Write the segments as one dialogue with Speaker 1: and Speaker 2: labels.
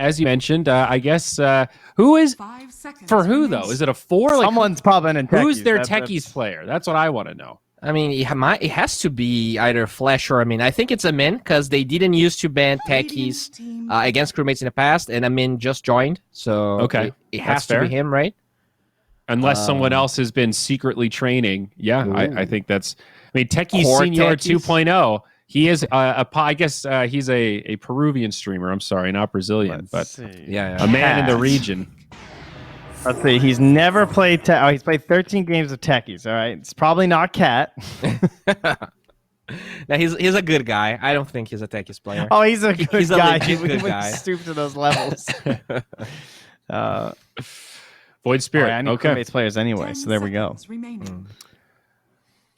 Speaker 1: as you mentioned, I guess who is for who though? Is it a 4? Like,
Speaker 2: someone's popping in techies.
Speaker 1: Who's their techies player? That's what I want to know.
Speaker 3: I mean, it has to be either Flash or Amin. I think it's Amin because they didn't used to ban techies against crewmates in the past, and Amin just joined, so
Speaker 1: okay,
Speaker 3: it has to be him, right?
Speaker 1: Unless someone else has been secretly training. Yeah, I think that's. I mean, Techies Senior 2.0. He is I guess he's a Peruvian streamer. I'm sorry, not Brazilian, but a man in the region.
Speaker 2: Let's see. He's never played. He's played 13 games of techies. All right, it's probably not Cat.
Speaker 3: Now he's a good guy. I don't think he's a techies player.
Speaker 2: Oh, he's a good guy.
Speaker 3: He's a good guy.
Speaker 2: Stoop to those levels.
Speaker 1: Void Spirit.
Speaker 2: I need Crewmates players anyway, so there we go.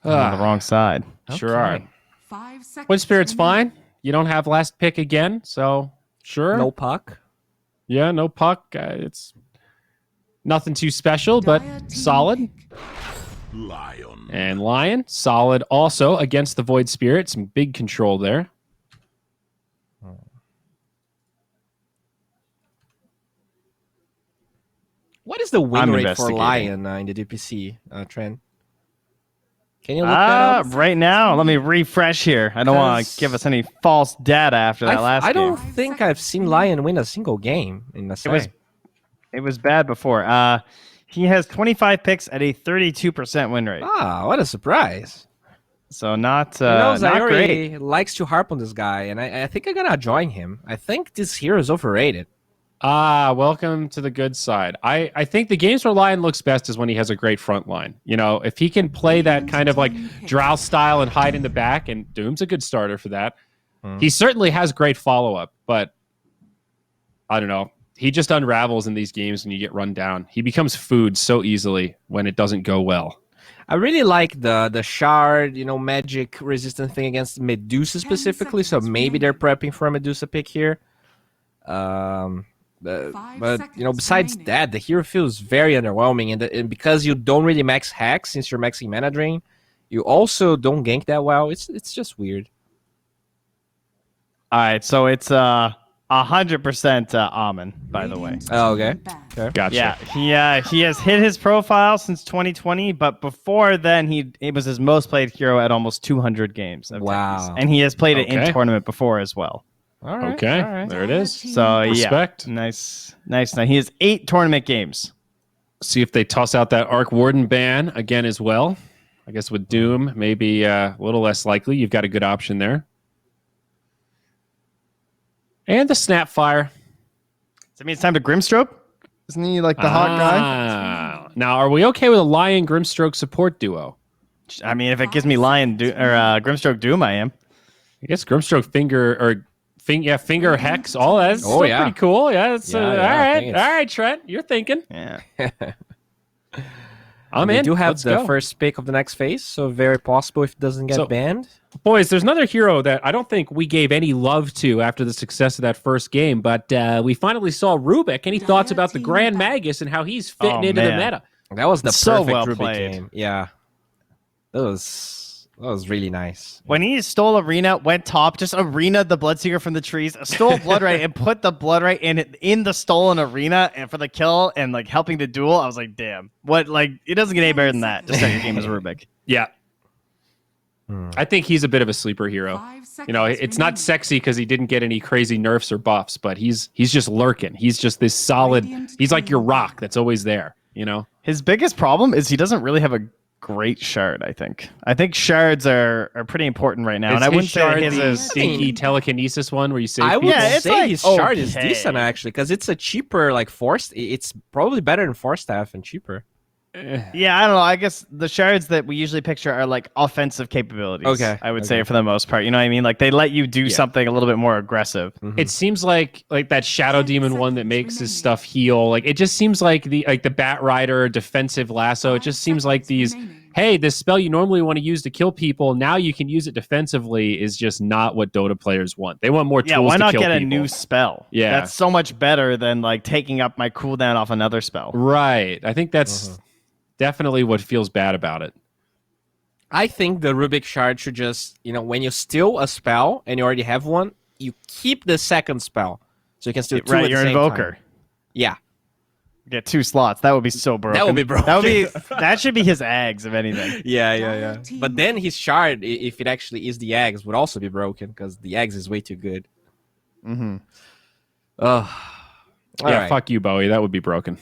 Speaker 2: On the wrong side.
Speaker 1: Sure are. Void Spirit's fine. You don't have last pick again, so sure.
Speaker 3: No puck.
Speaker 1: Yeah, no puck. It's nothing too special, but solid.
Speaker 4: Lion.
Speaker 1: And Lion, solid also against the Void Spirit. Some big control there.
Speaker 3: What is the win rate for Lion in the DPC, Trent? Can you look that up?
Speaker 2: Right now, let me refresh here. I don't want to give us any false data after that last game.
Speaker 3: I don't think I've seen Lion win a single game in the set.
Speaker 2: It was bad before. He has 25 picks at a 32% win rate.
Speaker 3: Ah, what a surprise.
Speaker 2: So not great.
Speaker 3: Likes to harp on this guy, and I think I'm going to join him. I think this hero is overrated.
Speaker 1: Welcome to the good side. I think the games where Lion looks best is when he has a great front line. You know, if he can play that kind of like Drow style and hide in the back, and Doom's a good starter for that. He certainly has great follow-up, but I don't know. He just unravels in these games when you get run down. He becomes food so easily when it doesn't go well.
Speaker 3: I really like the shard, magic resistant thing against Medusa specifically, so maybe they're prepping for a Medusa pick here. But besides that, the hero feels very underwhelming, and because you don't really max hacks since you're maxing mana drain, you also don't gank that well. It's just weird.
Speaker 2: All right, so it's 100% Amin, by the way.
Speaker 3: Oh, okay.
Speaker 1: Gotcha.
Speaker 2: Yeah, he has hit his profile since 2020, but before then, it was his most played hero at almost 200 games.
Speaker 3: Wow.
Speaker 2: And he has played it in tournament before as well.
Speaker 3: All right.
Speaker 1: Okay,
Speaker 3: all right.
Speaker 1: there it is.
Speaker 2: So
Speaker 1: respect.
Speaker 2: Yeah, nice. Now he has 8 tournament games.
Speaker 1: See if they toss out that Arc Warden ban again as well. I guess with Doom, maybe a little less likely. You've got a good option there. And the Snapfire.
Speaker 2: Does that mean it's time to Grimstroke? Isn't he like the hot guy?
Speaker 1: Now, are we okay with a Lion Grimstroke support duo?
Speaker 2: I mean, if it gives me Lion Grimstroke Doom, I am.
Speaker 1: I guess Grimstroke Finger Hex, all that's pretty cool. Yeah, it's all right, Trent, you're thinking.
Speaker 2: Yeah.
Speaker 1: I'm in.
Speaker 3: We do have
Speaker 1: Let's
Speaker 3: the
Speaker 1: go.
Speaker 3: first pick of the next phase, so very possible if it doesn't get banned.
Speaker 1: Boys, there's another hero that I don't think we gave any love to after the success of that first game, but we finally saw Rubik. Any thoughts about the Grand Magus and how he's fitting into the meta?
Speaker 3: That was the
Speaker 2: So
Speaker 3: perfect
Speaker 2: well
Speaker 3: Rubik
Speaker 2: played.
Speaker 3: game. Yeah, that was really nice.
Speaker 2: When he stole Arena, went top, just Arena the Bloodseeker from the trees, stole Blood Right, and put the Blood Right in the stolen Arena and for the kill and like helping the duel, I was like, damn. What, like, it doesn't get any better than that. Just start your game as Rubik.
Speaker 1: Yeah. I think he's a bit of a sleeper hero. It's not sexy because he didn't get any crazy nerfs or buffs, but he's just lurking. He's just this solid. He's like your rock that's always there.
Speaker 2: His biggest problem is he doesn't really have a great shard. I think shards are pretty important right now, and I wouldn't say his is
Speaker 1: stinky telekinesis one where you save.
Speaker 3: I would
Speaker 2: it's
Speaker 3: say
Speaker 2: like,
Speaker 3: his shard is decent actually because it's a cheaper force. It's probably better than force staff and cheaper.
Speaker 2: Yeah, I don't know. I guess the shards that we usually picture are like offensive capabilities.
Speaker 3: Okay.
Speaker 2: I would say for the most part. You know what I mean? Like they let you do something a little bit more aggressive.
Speaker 1: Mm-hmm. It seems like that Shadow Demon one that makes his stuff heal. Like it just seems like the Bat Rider defensive lasso. It just seems like these. Hey, this spell you normally want to use to kill people, now you can use it defensively, is just not what Dota players want. They want more tools to kill people.
Speaker 2: Yeah, why not get a new spell?
Speaker 1: Yeah.
Speaker 2: That's so much better than like taking up my cooldown off another spell.
Speaker 1: Right. I think that's definitely what feels bad about it.
Speaker 3: I think the Rubik shard should just, when you steal a spell and you already have one, you keep the second spell. So you can still
Speaker 2: Right, your invoker.
Speaker 3: Yeah.
Speaker 2: Get 2 slots. That would be so broken.
Speaker 3: That would be broken.
Speaker 2: That should be his Ags, if anything.
Speaker 3: Yeah. But then his shard, if it actually is the eggs, would also be broken because the eggs is way too good.
Speaker 2: Mm-hmm.
Speaker 1: Yeah, fuck you, Bowie. That would be broken.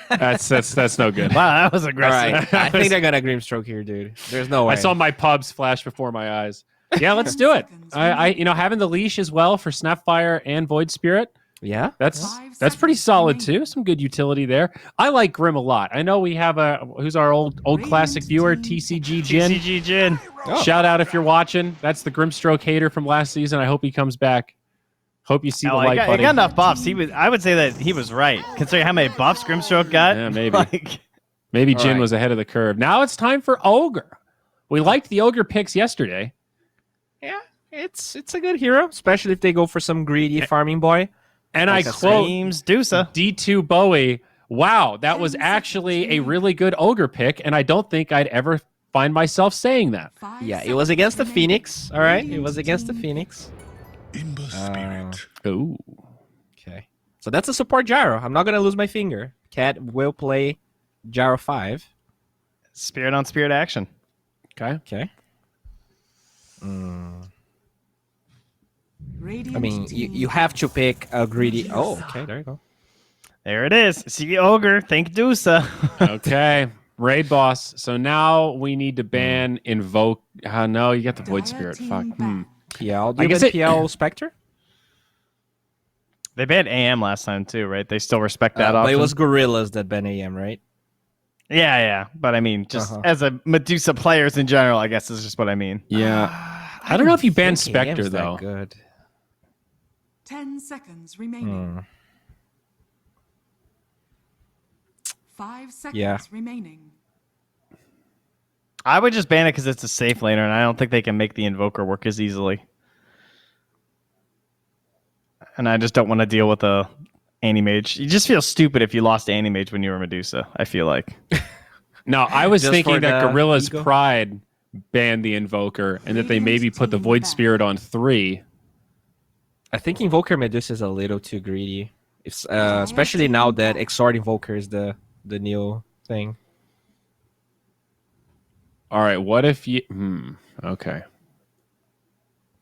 Speaker 1: That's no good.
Speaker 2: Wow, that was
Speaker 3: All
Speaker 2: aggressive.
Speaker 3: right. I think they're gonna Grimstroke here, dude. There's no way.
Speaker 1: I saw my pubs flash before my eyes. Yeah, let's do it. I having the leash as well for Snapfire and Void Spirit.
Speaker 3: Yeah.
Speaker 1: That's pretty solid too. Some good utility there. I like Grim a lot. I know we have who's our old classic viewer, TCG Jin.
Speaker 2: TCG Jin.
Speaker 3: Oh.
Speaker 1: Shout out if you're watching. That's the Grimstroke hater from last season. I hope he comes back. Hope you see the light,
Speaker 2: he
Speaker 1: buddy.
Speaker 2: got enough buffs. I would say that he was right, considering how many buffs Grimstroke got.
Speaker 1: Yeah, maybe. Maybe Jin was ahead of the curve. Now it's time for Ogre. We liked the Ogre picks yesterday.
Speaker 3: Yeah, it's a good hero, especially if they go for some greedy farming boy.
Speaker 1: And I quote
Speaker 2: Dusa.
Speaker 1: D2 Bowie, wow, that was actually a really good Ogre pick, and I don't think I'd ever find myself saying that.
Speaker 3: Yeah, it was against the Phoenix, all right? It was against the Phoenix.
Speaker 4: In the spirit.
Speaker 1: Ooh.
Speaker 3: Okay. So that's a support gyro. I'm not going to lose my finger. Cat will play gyro 5.
Speaker 2: Spirit on spirit action.
Speaker 3: Okay. I mean, you have to pick a greedy... Oh, okay, there you go.
Speaker 2: There it is. See Ogre. Thank Dusa.
Speaker 1: Okay. Raid boss. So now we need to ban Invoke. No, you got the Void Spirit. Fuck.
Speaker 3: PL. Do
Speaker 1: I
Speaker 3: you
Speaker 1: guess
Speaker 3: get PL Spectre?
Speaker 2: They banned AM last time too, right? They still respect that
Speaker 3: But
Speaker 2: option.
Speaker 3: it was Gorillaz that banned AM, right?
Speaker 2: Yeah. But I mean, just as a Medusa players in general, I guess is just what I mean.
Speaker 1: Yeah. I don't know if you ban
Speaker 3: think
Speaker 1: Spectre,
Speaker 3: AM's that
Speaker 1: though.
Speaker 3: Good.
Speaker 5: 10 seconds remaining. 5 seconds remaining.
Speaker 2: I would just ban it because it's a safe laner, and I don't think they can make the Invoker work as easily. And I just don't want to deal with a Anti-Mage. You just feel stupid if you lost Anti-Mage when you were Medusa, I feel like.
Speaker 1: No, I was
Speaker 3: Just
Speaker 1: thinking
Speaker 3: for
Speaker 1: that
Speaker 3: the
Speaker 1: Gorillaz
Speaker 3: ego?
Speaker 1: Pride banned the Invoker and that they maybe put the Void Spirit on 3.
Speaker 3: I think Invoker Medusa is a little too greedy. If, especially now that Exort Invoker is the new thing.
Speaker 1: All right, what if you... okay.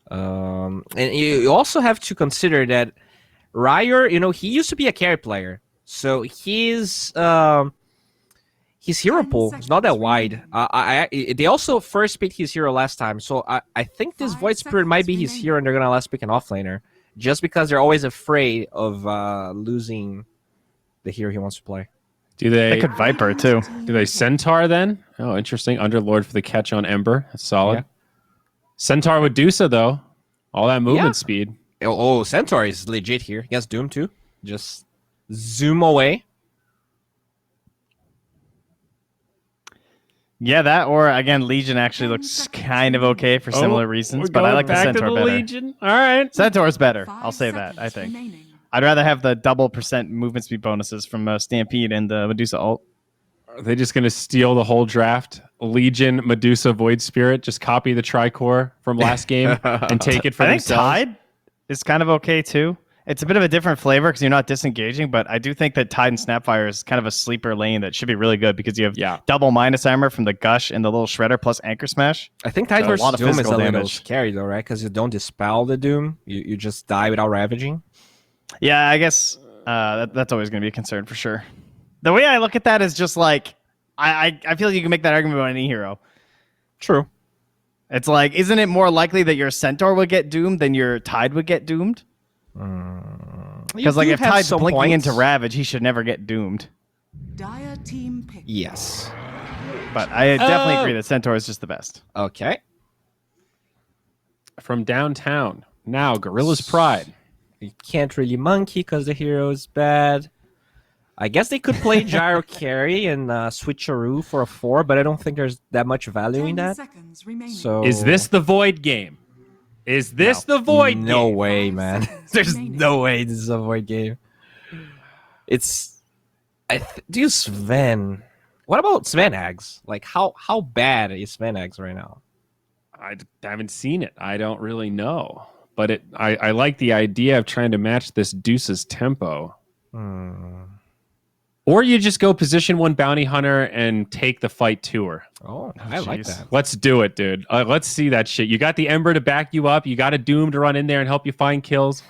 Speaker 3: And you also have to consider that Ryer, he used to be a carry player. So his hero pool is not that wide. They also first picked his hero last time. So I think this Void Spirit might be his hero and they're going to last pick an offlaner. Just because they're always afraid of losing the hero he wants to play.
Speaker 2: They could Viper, too.
Speaker 1: Do they Centaur then? Oh, interesting. Underlord for the catch on Ember. That's solid.
Speaker 3: Yeah.
Speaker 1: Centaur with Dusa, though. All that movement speed.
Speaker 3: Oh, Centaur is legit here. He has Doom, too. Just zoom away.
Speaker 2: Yeah, that or, again, Legion actually looks kind of okay for similar reasons, but I like the Centaur better.
Speaker 1: Legion. All right.
Speaker 2: Centaur's better. I'll say that, I think. I'd rather have the double % movement speed bonuses from Stampede and the Medusa ult.
Speaker 1: Are they just going to steal the whole draft? Legion, Medusa, Void Spirit, just copy the Tricore from last game and take it for
Speaker 2: I think
Speaker 1: themselves?
Speaker 2: Tide is kind of okay, too. It's a bit of a different flavor because you're not disengaging, but I do think that Tide and Snapfire is kind of a sleeper lane that should be really good because you have double minus armor from the Gush and the little Shredder plus Anchor Smash.
Speaker 3: I think Tide versus Doom is a little
Speaker 2: damage.
Speaker 3: scary, though, right? Because you don't dispel the Doom. You just die without ravaging.
Speaker 2: Yeah, I guess that's always going to be a concern for sure. The way I look at that is just like, I feel like you can make that argument about any hero.
Speaker 3: True.
Speaker 2: It's like, isn't it more likely that your Centaur would get doomed than your Tide would get doomed? Because like if Tide's blinking into Ravage, he should never get doomed.
Speaker 5: Dire team pick.
Speaker 3: Yes.
Speaker 2: But I definitely agree that Centaur is just the best.
Speaker 3: Okay.
Speaker 1: From downtown. Now, Gorillaz-Pride.
Speaker 3: You can't really monkey because the hero is bad. I guess they could play Gyro Carry and Switcheroo for a 4, but I don't think there's that much value in that. So
Speaker 1: is this the Void game? Is this the Void game?
Speaker 3: No way, man. There's no way this is a Void game. It's... do Sven... What about Sven Eggs? Like, how bad is Sven Eggs right now?
Speaker 1: I haven't seen it. I don't really know. but I like the idea of trying to match this Deuce's tempo. Or you just go position 1 bounty hunter and take the fight to her.
Speaker 3: Oh, I like that.
Speaker 1: Let's do it, dude. Let's see that shit. You got the Ember to back you up. You got a Doom to run in there and help you find kills.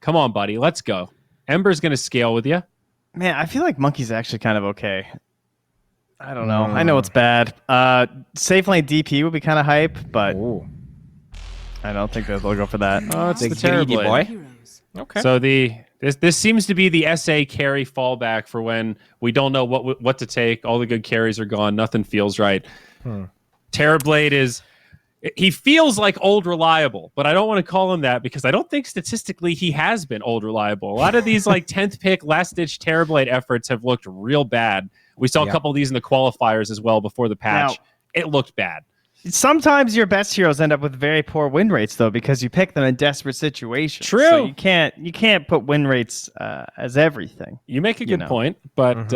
Speaker 1: Come on, buddy. Let's go. Ember's going to scale with you.
Speaker 2: Man, I feel like Monkey's actually kind of okay. I don't know. I know it's bad. Safe lane DP would be kind of hype, but I don't think they'll go for that.
Speaker 1: Oh, it's
Speaker 3: Big
Speaker 1: the terrible
Speaker 3: boy.
Speaker 5: Heroes.
Speaker 3: Okay.
Speaker 1: So this seems to be the SA carry fallback for when we don't know what to take. All the good carries are gone. Nothing feels right. Terrorblade he feels like old reliable, but I don't want to call him that because I don't think statistically he has been old reliable. A lot of these like 10th pick last ditch Terrorblade efforts have looked real bad. We saw a couple of these in the qualifiers as well before the patch. It looked bad.
Speaker 2: Sometimes your best heroes end up with very poor win rates though, because you pick them in desperate situations.
Speaker 1: True.
Speaker 2: So you can't put win rates as everything.
Speaker 1: You make a good point, but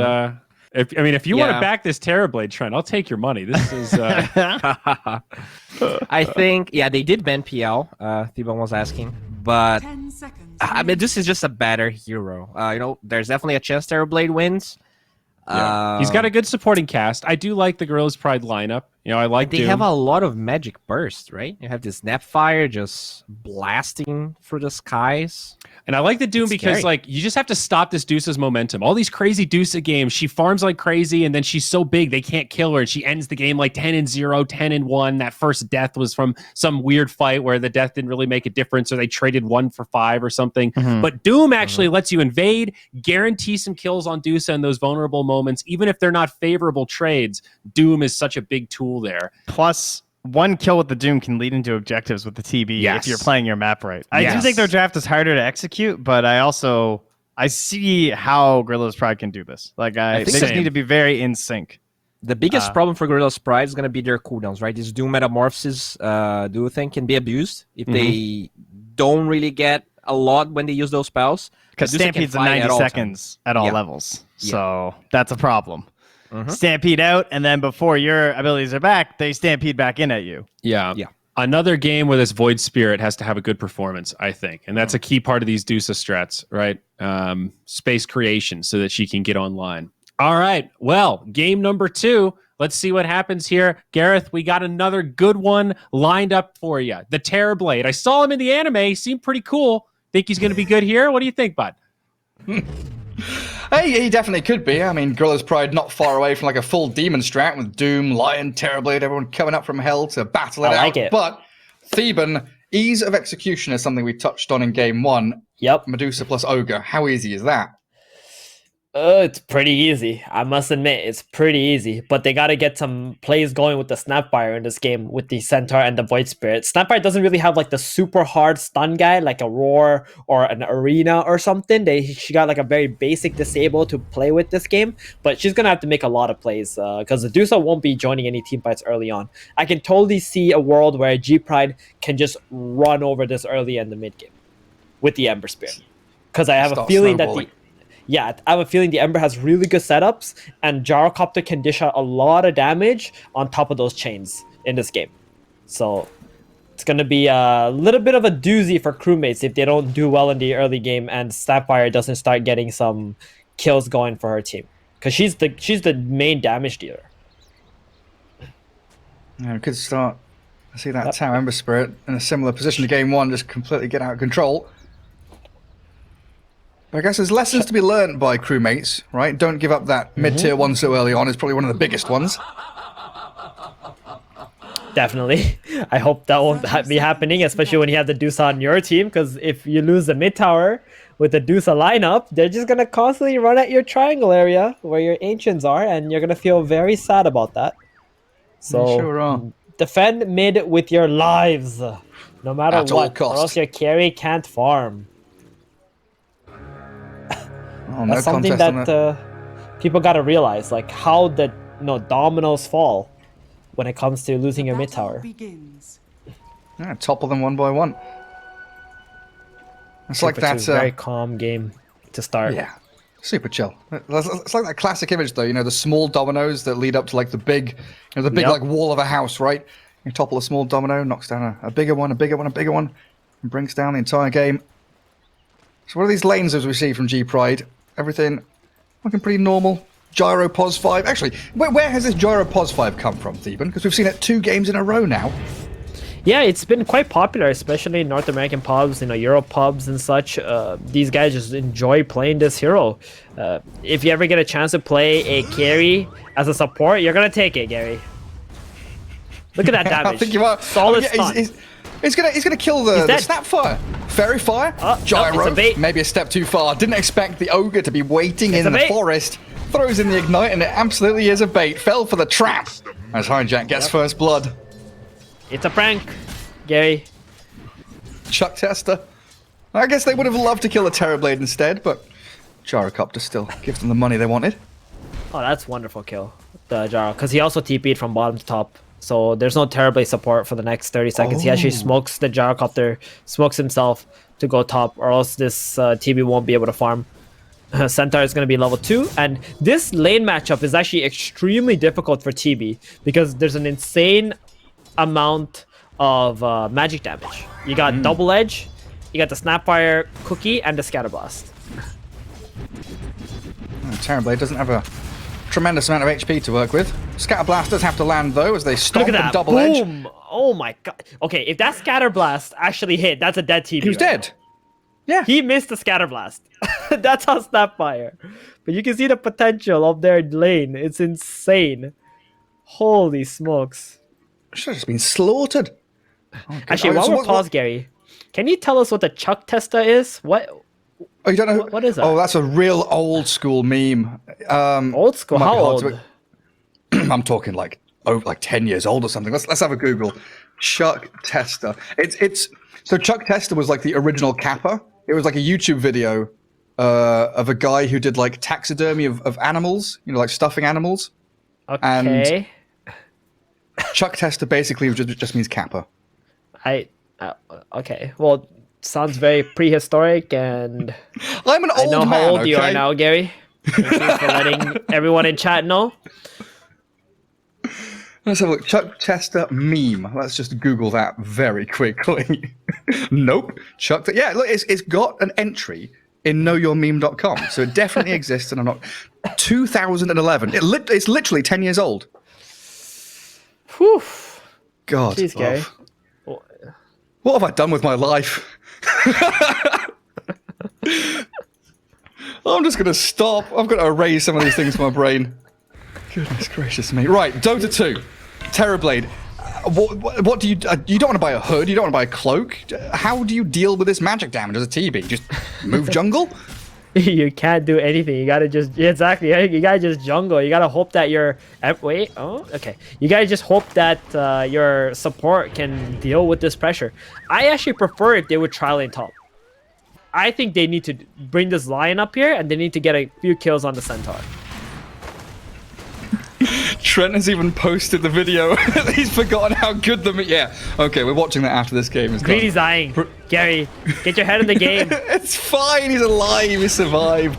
Speaker 1: if you want to back this Terrorblade trend, I'll take your money. This is
Speaker 3: I think they did ban PL. Thibaut was asking, but
Speaker 5: 10 seconds.
Speaker 3: I mean this is just a better hero. There's definitely a chance Terrorblade wins.
Speaker 1: He's got a good supporting cast. I do like the Gorillaz-Pride lineup. I like
Speaker 3: They
Speaker 1: Doom.
Speaker 3: have a lot of magic burst, right? You have this Snapfire just blasting through the skies.
Speaker 1: And I like the Doom
Speaker 3: It's
Speaker 1: because
Speaker 3: scary.
Speaker 1: you just have to stop this Deuce's momentum. All these crazy Deuce games, she farms like crazy, and then she's so big they can't kill her. And she ends the game like 10-0, 10-1. That first death was from some weird fight where the death didn't really make a difference, or they traded 1 for 5 or something. But Doom actually lets you invade, guarantee some kills on Deuce in those vulnerable moments, even if they're not favorable trades. Doom is such a big tool there.
Speaker 2: Plus, 1 kill with the Doom can lead into objectives with the TB if you're playing your map right. I do think their draft is harder to execute, but I see how Gorillaz-Pride can do this. Like they just need to be very in sync.
Speaker 3: The biggest problem for Gorillaz-Pride is going to be their cooldowns, right? These Doom metamorphoses, do you think, can be abused if they don't really get a lot when they use those spells?
Speaker 2: Because Stampede's at 90 seconds at all levels. So that's a problem. Stampede out, and then before your abilities are back, they stampede back in at you.
Speaker 1: Yeah. Another game where this Void Spirit has to have a good performance, I think. And that's a key part of these Deuce strats, right? Space creation so that she can get online. All right. Well, game number 2. Let's see what happens here. Gareth, we got another good one lined up for you. The Terrorblade. I saw him in the anime. He seemed pretty cool. Think he's going to be good here? What do you think, bud?
Speaker 6: Hey, he definitely could be. I mean, Gorillaz-Pride not far away from like a full demon strat with Doom, Lion, Terrorblade, everyone coming up from hell to battle it out. But Theban, ease of execution is something we touched on in game 1.
Speaker 7: Yep.
Speaker 6: Medusa plus Ogre. How easy is that?
Speaker 7: It's pretty easy. I must admit, it's pretty easy. But they got to get some plays going with the Snapfire in this game with the Centaur and the Void Spirit. Snapfire doesn't really have like the super hard stun guy like a Roar or an Arena or something. She got like a very basic disable to play with this game. But she's going to have to make a lot of plays because the Dusa won't be joining any team fights early on. I can totally see a world where G-Pride can just run over this early in the mid game with the Ember Spirit. Because I have a feeling that I have a feeling the Ember has really good setups, and Gyrocopter can dish out a lot of damage on top of those chains in this game. So it's going to be a little bit of a doozy for Crewmates if they don't do well in the early game and Snapfire doesn't start getting some kills going for her team. Because she's the main damage dealer.
Speaker 6: Yeah, good start. I see that Tower Ember Spirit in a similar position to game 1, just completely get out of control. I guess there's lessons to be learned by Crewmates, right? Don't give up that mid-tier 1 so early on. It's probably one of the biggest ones.
Speaker 7: Definitely. I hope that won't be happening, especially when you have the Deuce on your team, because if you lose the mid tower with the Deuce lineup, they're just going to constantly run at your triangle area where your Ancients are, and you're going to feel very sad about that. So
Speaker 6: sure are.
Speaker 7: Defend mid with your lives, no matter
Speaker 6: At all
Speaker 7: what, or
Speaker 6: costs.
Speaker 7: else your carry can't farm.
Speaker 6: Oh, no
Speaker 7: That's something
Speaker 6: contest on
Speaker 7: that people got to realize, like how the dominoes fall when it comes to losing your mid tower.
Speaker 5: Begins.
Speaker 6: Yeah, topple them one by one. It's like that.
Speaker 7: Very calm game to start.
Speaker 6: Yeah, super chill. It's like that classic image, though. The small dominoes that lead up to like the big, like wall of a house, right? You topple a small domino, knocks down a bigger one, a bigger one, a bigger one. and brings down the entire game. So what are these lanes as we see from G-Pride? Everything looking pretty normal. Gyro Pos 5. Actually, where has this Gyro Pos 5 come from, Theban? Because we've seen it 2 games in a row now.
Speaker 7: Yeah, it's been quite popular, especially in North American pubs, Euro pubs and such. These guys just enjoy playing this hero. If you ever get a chance to play a carry as a support, you're gonna take it, Gary. Look at that damage.
Speaker 6: I think you are.
Speaker 7: Solid stun.
Speaker 6: He's gonna kill the Snapfire. Fairy Fire. Gyro.
Speaker 7: No, it's a bait.
Speaker 6: Maybe a step too far. Didn't expect the Ogre to be waiting in the forest. Throws in the Ignite, and it absolutely is a bait. Fell for the trap as Hijack gets first blood.
Speaker 7: It's a prank, Gary.
Speaker 6: Chuck Tester. I guess they would have loved to kill a Terrorblade instead, but Gyrocopter still gives them the money they wanted.
Speaker 7: Oh, that's wonderful kill, the Gyro, because he also TP'd from bottom to top. So there's no Terrorblade support for the next 30 seconds. He actually smokes the Gyrocopter, smokes himself to go top, or else this TB won't be able to farm. Centaur is going to be level 2, and this lane matchup is actually extremely difficult for TB because there's an insane amount of magic damage. You got double edge, you got the Snapfire cookie, and the Scatterblast.
Speaker 6: Terrorblade doesn't have a tremendous amount of HP to work with. Scatterblast does have to land though as they stomp and double edge.
Speaker 7: Boom! Oh my god. Okay, if that Scatterblast actually hit, that's a dead TB.
Speaker 6: He was dead. Yeah.
Speaker 7: He missed the Scatterblast. That's how Snapfire. But you can see the potential of their lane. It's insane. Holy smokes.
Speaker 6: Should have just been slaughtered. Oh,
Speaker 7: actually, while we're paused, Gary, can you tell us what the Chuck Tester is? What?
Speaker 6: Oh, you don't know?
Speaker 7: What is that?
Speaker 6: Oh, that's a real old school meme.
Speaker 7: Old school? How old?
Speaker 6: I'm talking like 10 years old or something. Let's have a Google. Chuck Tester. So Chuck Tester was like the original Kappa. It was like a YouTube video of a guy who did like taxidermy of animals, like stuffing animals.
Speaker 7: Okay.
Speaker 6: And Chuck Tester basically just means Kappa.
Speaker 7: Okay. Well, sounds very prehistoric, and
Speaker 6: I'm an old man.
Speaker 7: I know how old you
Speaker 6: okay?
Speaker 7: are now, Gary. Thank you for letting everyone in chat know.
Speaker 6: Let's have a look. Chuck Tester meme. Let's just Google that very quickly. Nope. Yeah, look, it's got an entry in knowyourmeme.com, so it definitely exists, and I'm not. 2011. It's literally 10 years old.
Speaker 7: Whew.
Speaker 6: God.
Speaker 7: Jeez, Gary.
Speaker 6: What have I done with my life? I'm just going to stop. I've got to erase some of these things from my brain. Goodness gracious me. Right, Dota 2. Terrorblade. What do you... you don't want to buy a hood. You don't want to buy a cloak. How do you deal with this magic damage as a TB? Just move jungle?
Speaker 7: You can't do anything. You gotta just... Exactly. You gotta just jungle. You gotta hope that your... Wait. Oh, okay. You gotta just hope that your support can deal with this pressure. I actually prefer if they would try lane top. I think they need to bring this lion up here, and they need to get a few kills on the Centaur.
Speaker 6: Trent has even posted the video. He's forgotten how good the... Yeah. Okay, we're watching that after this game is done.
Speaker 7: Greedy's dying. Gary, get your head in the game.
Speaker 6: It's fine. He's alive. He survived.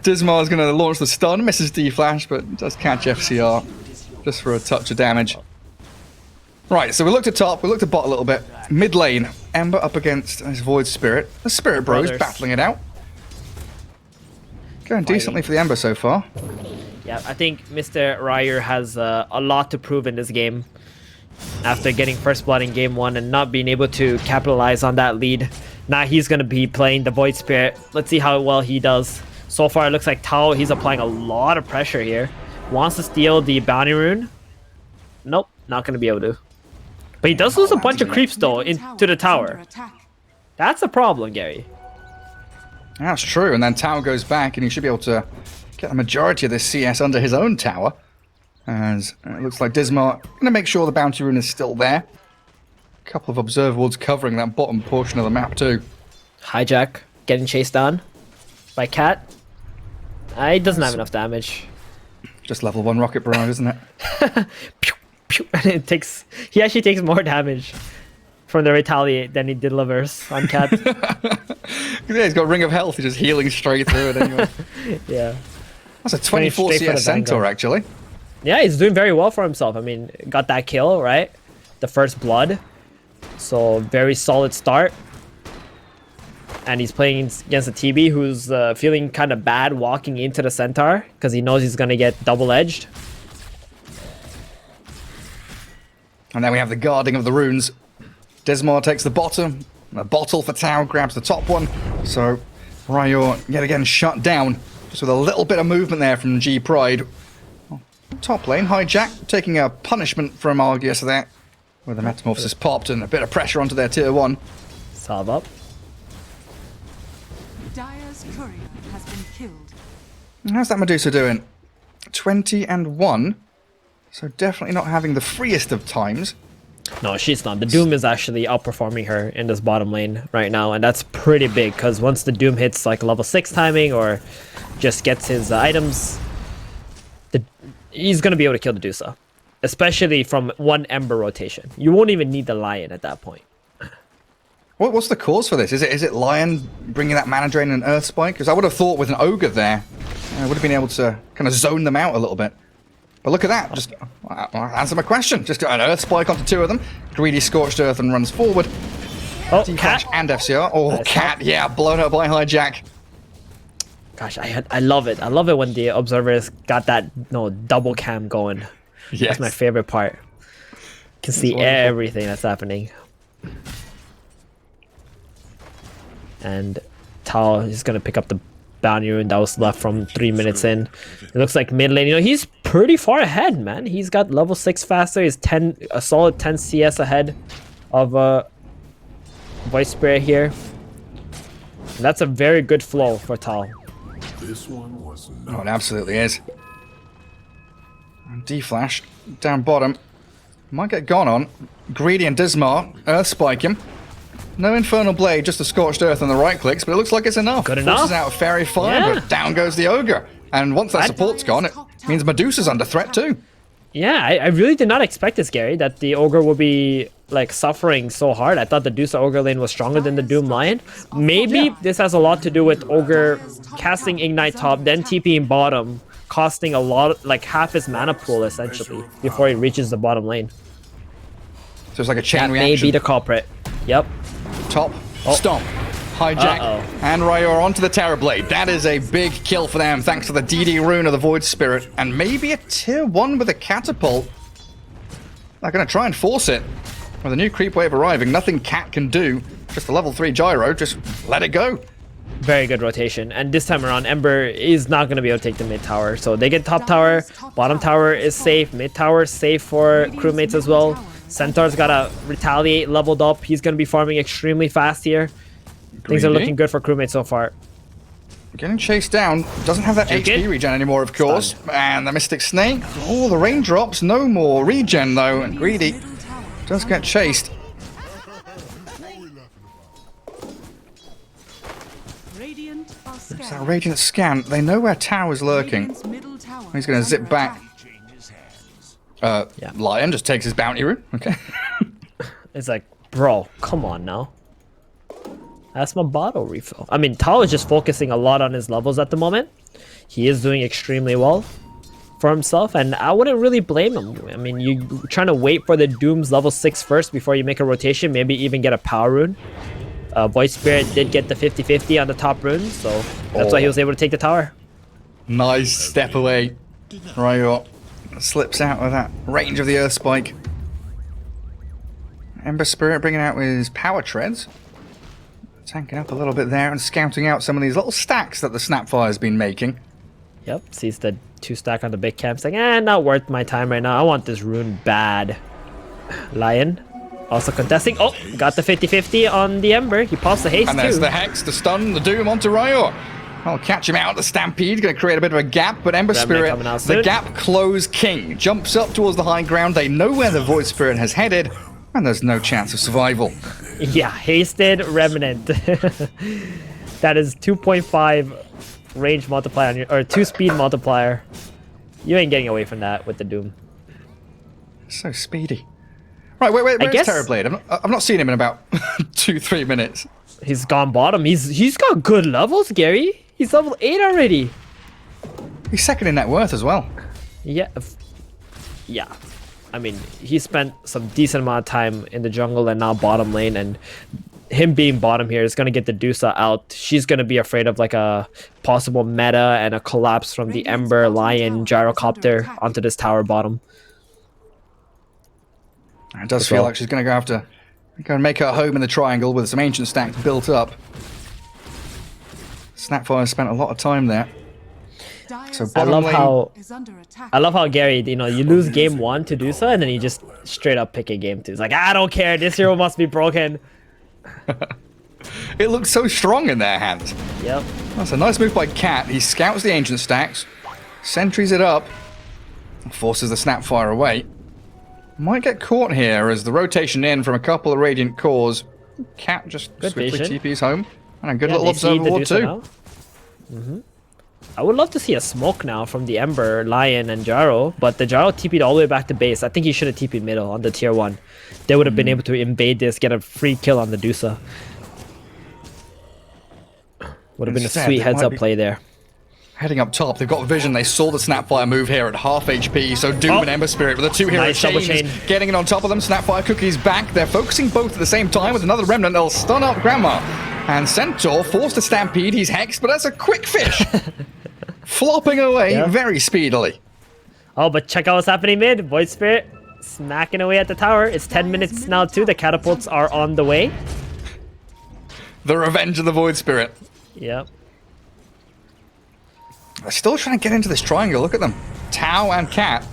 Speaker 6: Dismar is going to launch the stun. Misses D-Flash, but does catch FCR just for a touch of damage. Right, so we looked at top. We looked at bot a little bit. Mid lane. Ember up against his Void Spirit. The Spirit Bros battling it out. Going decently for the Ember so far.
Speaker 7: Yeah, I think Mr. Ryer has a lot to prove in this game after getting first blood in game 1 and not being able to capitalize on that lead. Now he's going to be playing the Void Spirit. Let's see how well he does. So far, it looks like Tao, he's applying a lot of pressure here. Wants to steal the bounty rune. Nope, not going to be able to. But he does lose a bunch of creeps, though, into the tower. That's a problem, Gary.
Speaker 6: That's true, and then Tao goes back, and he should be able to get the majority of this CS under his own tower. As it looks like Dismar going to make sure the bounty rune is still there. A couple of observer wards covering that bottom portion of the map too.
Speaker 7: Hijack getting chased down by Cat. He doesn't have enough damage.
Speaker 6: Just level 1 rocket barrage, isn't it?
Speaker 7: Pew, pew. He actually takes more damage from the retaliate than he delivers on Cat.
Speaker 6: Yeah, he's got Ring of Health. He's just healing straight through it anyway.
Speaker 7: Yeah.
Speaker 6: That's a 24 CS Centaur, actually.
Speaker 7: Yeah, he's doing very well for himself. I mean, got that kill, right? The first blood. So, very solid start. and he's playing against a TB who's feeling kind of bad walking into the Centaur because he knows he's going to get double-edged.
Speaker 6: And then we have the guarding of the runes. Dismar takes the bottom. A bottle for Tau grabs the top one. So Ryor yet again shut down. Just with a little bit of movement there from G Pride. Top lane, Hijack taking a punishment from Argius there. Where the Metamorphosis popped and a bit of pressure onto their tier 1.
Speaker 7: Salve up.
Speaker 5: Dire's courier has been killed.
Speaker 6: How's that Medusa doing? 20-1. So definitely not having the freest of times.
Speaker 7: No, she's not. The Doom is actually outperforming her in this bottom lane right now, and that's pretty big because once the Doom hits like level 6 timing or just gets his items, he's going to be able to kill the Medusa, especially from one Ember rotation. You won't even need the Lion at that point.
Speaker 6: What's the cause for this? Is it Lion bringing that mana drain and Earth Spike? Because I would have thought with an Ogre there, I would have been able to kind of zone them out a little bit. But look at that. Just answer my question. Just an Earth Spike onto 2 of them. Greedy Scorched Earth and runs forward.
Speaker 7: Oh,
Speaker 6: D-Flash
Speaker 7: Cat.
Speaker 6: and FCR. Oh, Cat. Yeah, blown up by Hijack.
Speaker 7: Gosh, I love it. I love it when the Observer's got that double cam going.
Speaker 6: Yes.
Speaker 7: That's my favorite part. You can see everything that's happening. And Tao is going to pick up the bounty rune that was left from 3 minutes in. It looks like mid lane, he's pretty far ahead, man. He's got level 6 faster. He's a solid 10 CS ahead of Voice Spirit here. And that's a very good flow for Tao.
Speaker 4: This one was
Speaker 6: Oh, it absolutely is. D-Flash down bottom. Might get gone on. Greedy and Dismar. Earth Spike him. No Infernal Blade, just a Scorched Earth and the right clicks, but it looks like it's enough.
Speaker 7: Good enough.
Speaker 6: Forces out Fairy Fire,
Speaker 7: Yeah.
Speaker 6: but down goes the Ogre. And once that support's gone, it means Medusa's under threat too.
Speaker 7: Yeah, I really did not expect this, Gary, that the Ogre would be like suffering so hard. I thought the Medusa Ogre lane was stronger than the Doom Lion. Maybe this has a lot to do with Ogre casting Ignite top, then TPing bottom, costing a lot, like half his mana pool essentially, before he reaches the bottom lane.
Speaker 6: So it's like a chain
Speaker 7: That may
Speaker 6: reaction.
Speaker 7: be the culprit. Yep.
Speaker 6: Top, stomp, hijack, and Ryor onto the Terrorblade. That is a big kill for them, thanks to the DD rune of the Void Spirit, and maybe a tier 1 with a catapult. They're going to try and force it. With a new creep wave arriving, nothing Cat can do. Just a level 3 gyro, just let it go.
Speaker 7: Very good rotation. And this time around, Ember is not going to be able to take the mid tower. So they get top tower, bottom tower is safe, mid tower is safe for crewmates as well. Centaur's got to retaliate, leveled up. He's going to be farming extremely fast here. Things are looking good for crewmates so far.
Speaker 6: Getting chased down. Doesn't have that HP regen anymore, of course. And the Mystic Snake. Oh, the raindrops. No more regen, though. And Greedy does get chased. It's that Radiant scan. They know where Tau is lurking. He's going to zip back. Lion just takes his bounty rune. Okay.
Speaker 7: It's like, bro, come on now. That's my bottle refill. I mean, Tao is just focusing a lot on his levels at the moment. He is doing extremely well for himself, and I wouldn't really blame him. I mean, you're trying to wait for the Doom's level 6 first before you make a rotation, maybe even get a power rune. Voice Spirit did get the 50-50 on the top rune, so that's why he was able to take the tower.
Speaker 6: Nice step away. Ryor slips out of that range of the Earth Spike. Ember Spirit bringing out his power treads. Tanking up a little bit there and scouting out some of these little stacks that the Snapfire's been making.
Speaker 7: Yep, sees the 2 stack on the big camp, saying, not worth my time right now. I want this rune bad. Lion also contesting. Oh, got the 50-50 on the Ember. He pops the haste
Speaker 6: And there's
Speaker 7: too.
Speaker 6: the Hex, the stun, the Doom onto Ryor. I'll catch him out. The Stampede going to create a bit of a gap, but Ember Spirit,
Speaker 7: coming out
Speaker 6: the
Speaker 7: soon.
Speaker 6: gap close king, jumps up towards the high ground. They know where the Void Spirit has headed, and there's no chance of survival.
Speaker 7: Yeah, hasted Remnant. That is 2.5 range multiplier on your, or 2 speed multiplier. You ain't getting away from that with the Doom.
Speaker 6: So speedy. Right, where's Terrorblade? I've not seen him in about 2-3 minutes.
Speaker 7: He's gone bottom. He's got good levels, Gary. He's level 8 already.
Speaker 6: He's second in net worth as well.
Speaker 7: Yeah. Yeah. I mean, he spent some decent amount of time in the jungle and now bottom lane, and him being bottom here is going to get the Dusa out. She's going to be afraid of like a possible meta and a collapse from the Ember, Lion, Gyrocopter onto this tower bottom.
Speaker 6: It does feel like she's going to go and make her home in the triangle with some ancient stacks built up. Snapfire spent a lot of time there. So
Speaker 7: I love how
Speaker 5: Is under attack.
Speaker 7: I love how Gary, you know, you lose game 1 to Dusa and then you just straight up pick a game 2. It's like, I don't care, this hero must be broken.
Speaker 6: It looks so strong in their hands.
Speaker 7: Yep.
Speaker 6: That's a nice move by Cat. He scouts the ancient stacks, sentries it up, forces the Snapfire away. Might get caught here as the rotation in from a couple of Radiant cores. Cat just
Speaker 7: Good
Speaker 6: swiftly
Speaker 7: vision.
Speaker 6: TP's home. And a good
Speaker 7: Yeah,
Speaker 6: little
Speaker 7: they see
Speaker 6: observer
Speaker 7: the
Speaker 6: ward
Speaker 7: Dusa
Speaker 6: too.
Speaker 7: now. I would love to see a smoke now from the Ember, Lion, and Jaro, but the Jaro TP'd all the way back to base. I think he should have TP'd middle on the tier 1. They would have been able to invade this, get a free kill on the Dusa. Would have been a
Speaker 6: Instead,
Speaker 7: sweet
Speaker 6: they
Speaker 7: heads
Speaker 6: might
Speaker 7: up
Speaker 6: be-
Speaker 7: play there.
Speaker 6: Heading up top, they've got vision. They saw the Snapfire move here at half HP, so Doom and Ember Spirit with the two hero
Speaker 7: Nice double
Speaker 6: chains
Speaker 7: chain.
Speaker 6: getting it on top of them. Snapfire Cookie's back. They're focusing both at the same time with another Remnant. They'll stun up Grandma. And Centaur forced to stampede. He's hexed, but that's a quick fish. Flopping away very speedily.
Speaker 7: Oh, but check out what's happening mid. Void Spirit smacking away at the tower. It's 10 minutes now too. The catapults are on the way.
Speaker 6: The revenge of the Void Spirit.
Speaker 7: Yep.
Speaker 6: They're still trying to get into this triangle. Look at them. Tau and Cat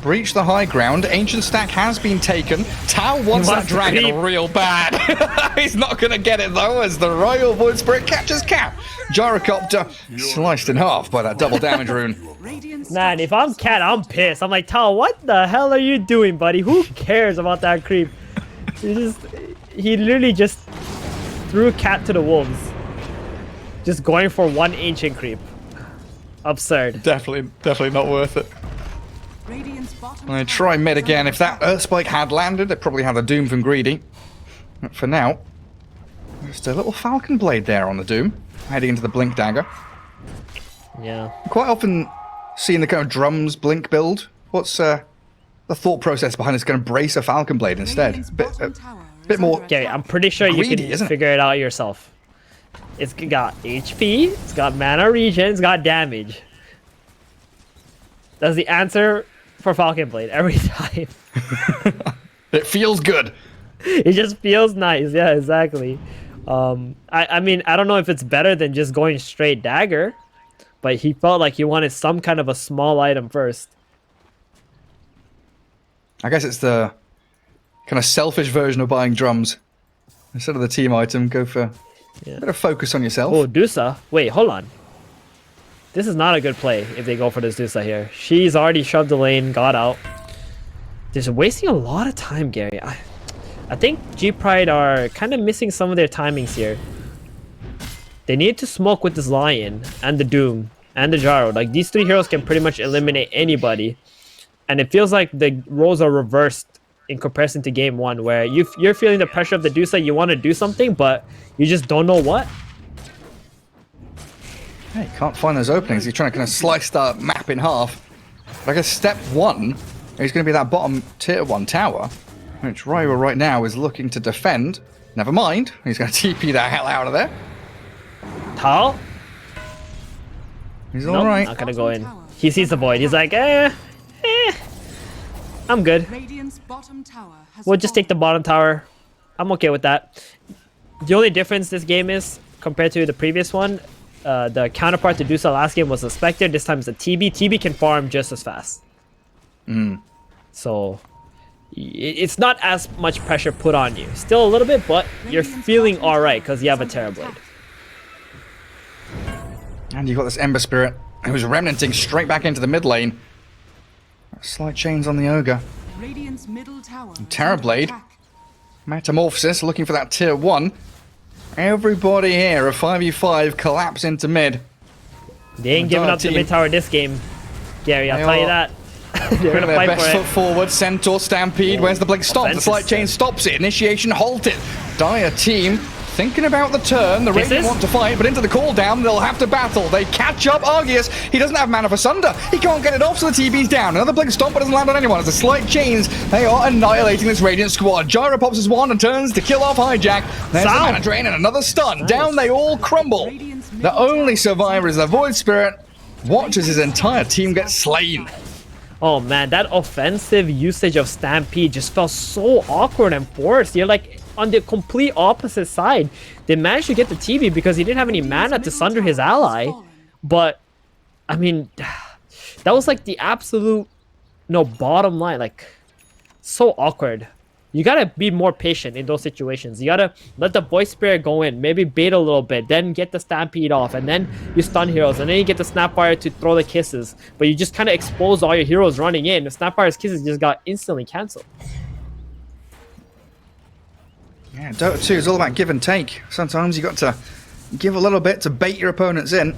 Speaker 6: breach the high ground. Ancient stack has been taken. Tau wants that
Speaker 7: wants to
Speaker 6: dragon
Speaker 7: creep.
Speaker 6: real bad. He's not going to get it though as the Royal Void Spirit catches Cat. Gyrocopter sliced in half by that double damage rune.
Speaker 5: Radiant's
Speaker 7: Man, if I'm Cat, I'm pissed. I'm like, Tao, what the hell are you doing, buddy? Who cares about that creep? He literally just threw Cat to the wolves. Just going for one ancient creep. Absurd.
Speaker 6: Definitely not worth it.
Speaker 5: Radiant's bottom
Speaker 6: I'm going to try mid again. If that Earth Spike had landed, they'd probably have the Doom from Greedy. But for now, just a little Falcon Blade there on the Doom, heading into the Blink Dagger.
Speaker 7: Yeah.
Speaker 6: Quite often seeing the kind of drums Blink build. What's the thought process behind this going to brace a Falcon Blade instead?
Speaker 5: Radiant's
Speaker 6: Bit
Speaker 5: bottom tower is
Speaker 6: bit more-
Speaker 5: under
Speaker 7: Okay,
Speaker 5: attack.
Speaker 7: I'm pretty sure you
Speaker 6: Greedy,
Speaker 7: can
Speaker 6: isn't it?
Speaker 7: figure it out yourself. It's got HP, it's got mana regen, it's got damage. That's the answer for Falcon Blade every time.
Speaker 6: It feels good.
Speaker 7: It just feels nice. Yeah, exactly. I mean, I don't know if it's better than just going straight dagger, but he felt like he wanted some kind of a small item first.
Speaker 6: I guess it's the kind of selfish version of buying drums. Instead of the team item, go for a bit of focus on yourself.
Speaker 7: Oh, Dusa. Wait, hold on. This is not a good play if they go for this Dusa here. She's already shoved the lane, got out. They're wasting a lot of time, Gary. I think G-Pride are kind of missing some of their timings here. They need to smoke with this Lion and the Doom and the Jaro. Like, these three heroes can pretty much eliminate anybody. And it feels like the roles are reversed in comparison to game 1, where you're feeling the pressure of the Dusa, you want to do something, but you just don't know what.
Speaker 6: Hey, can't find those openings. He's trying to kind of slice the map in half. But I guess step 1 is going to be that bottom tier 1 tower, which Ryo right now is looking to defend. Never mind, he's going to TP the hell out of there.
Speaker 7: Tao?
Speaker 6: He's
Speaker 7: Nope,
Speaker 6: alright.
Speaker 7: not gonna go in. He sees the void. He's like, I'm good.
Speaker 5: Radiant's bottom tower has
Speaker 7: We'll just take the
Speaker 5: fallen.
Speaker 7: bottom tower. I'm okay with that. The only difference this game is, compared to the previous one, the counterpart to Dusa last game was a Spectre. This time it's a TB. TB can farm just as fast. So, it's not as much pressure put on you. Still a little bit, but you're feeling alright because you have a Terrorblade.
Speaker 6: And you've got this Ember Spirit who's remnanting straight back into the mid lane. Slight chains on the Ogre.
Speaker 5: Radiant's middle tower is
Speaker 6: Terrorblade.
Speaker 5: under attack.
Speaker 6: Metamorphosis looking for that tier 1. Everybody here, a 5v5 collapse into mid.
Speaker 7: They ain't giving up the
Speaker 6: Team.
Speaker 7: mid tower this game, Gary. I'll
Speaker 6: They
Speaker 7: tell you
Speaker 6: are
Speaker 7: that. They're
Speaker 6: Putting
Speaker 7: gonna
Speaker 6: their
Speaker 7: fight
Speaker 6: best
Speaker 7: for
Speaker 6: foot
Speaker 7: it.
Speaker 6: forward. Centaur Stampede. Where's the blink? Stop. The
Speaker 7: Offensive
Speaker 6: slight chain
Speaker 7: step.
Speaker 6: stops it. Initiation halted. Dire team thinking about the turn. The Radiant want to fight, but into the cooldown, they'll have to battle. They catch up Arceus. He doesn't have mana for Sunder. He can't get it off, so the TB's down. Another Blink Stomp, but doesn't land on anyone. It's a slight change. They are annihilating this Radiant squad. Gyro pops his wand and turns to kill off Hijack. There's the mana drain and another stun. Down they all crumble. The only survivor is the Void Spirit. Watches his entire team get slain.
Speaker 7: Oh man, that offensive usage of Stampede just felt so awkward and forced. You're like on the complete opposite side. They managed to get the TB because he didn't have any mana to sunder his ally. But, I mean, that was like the absolute, bottom line. Like, so awkward. You gotta be more patient in those situations. You gotta let the Void Spirit go in, maybe bait a little bit, then get the Stampede off, and then you stun heroes, and then you get the Snapfire to throw the kisses. But you just kind of expose all your heroes running in. The Snapfire's kisses just got instantly cancelled.
Speaker 6: Yeah, Dota 2 is all about give and take. Sometimes you got to give a little bit to bait your opponents in.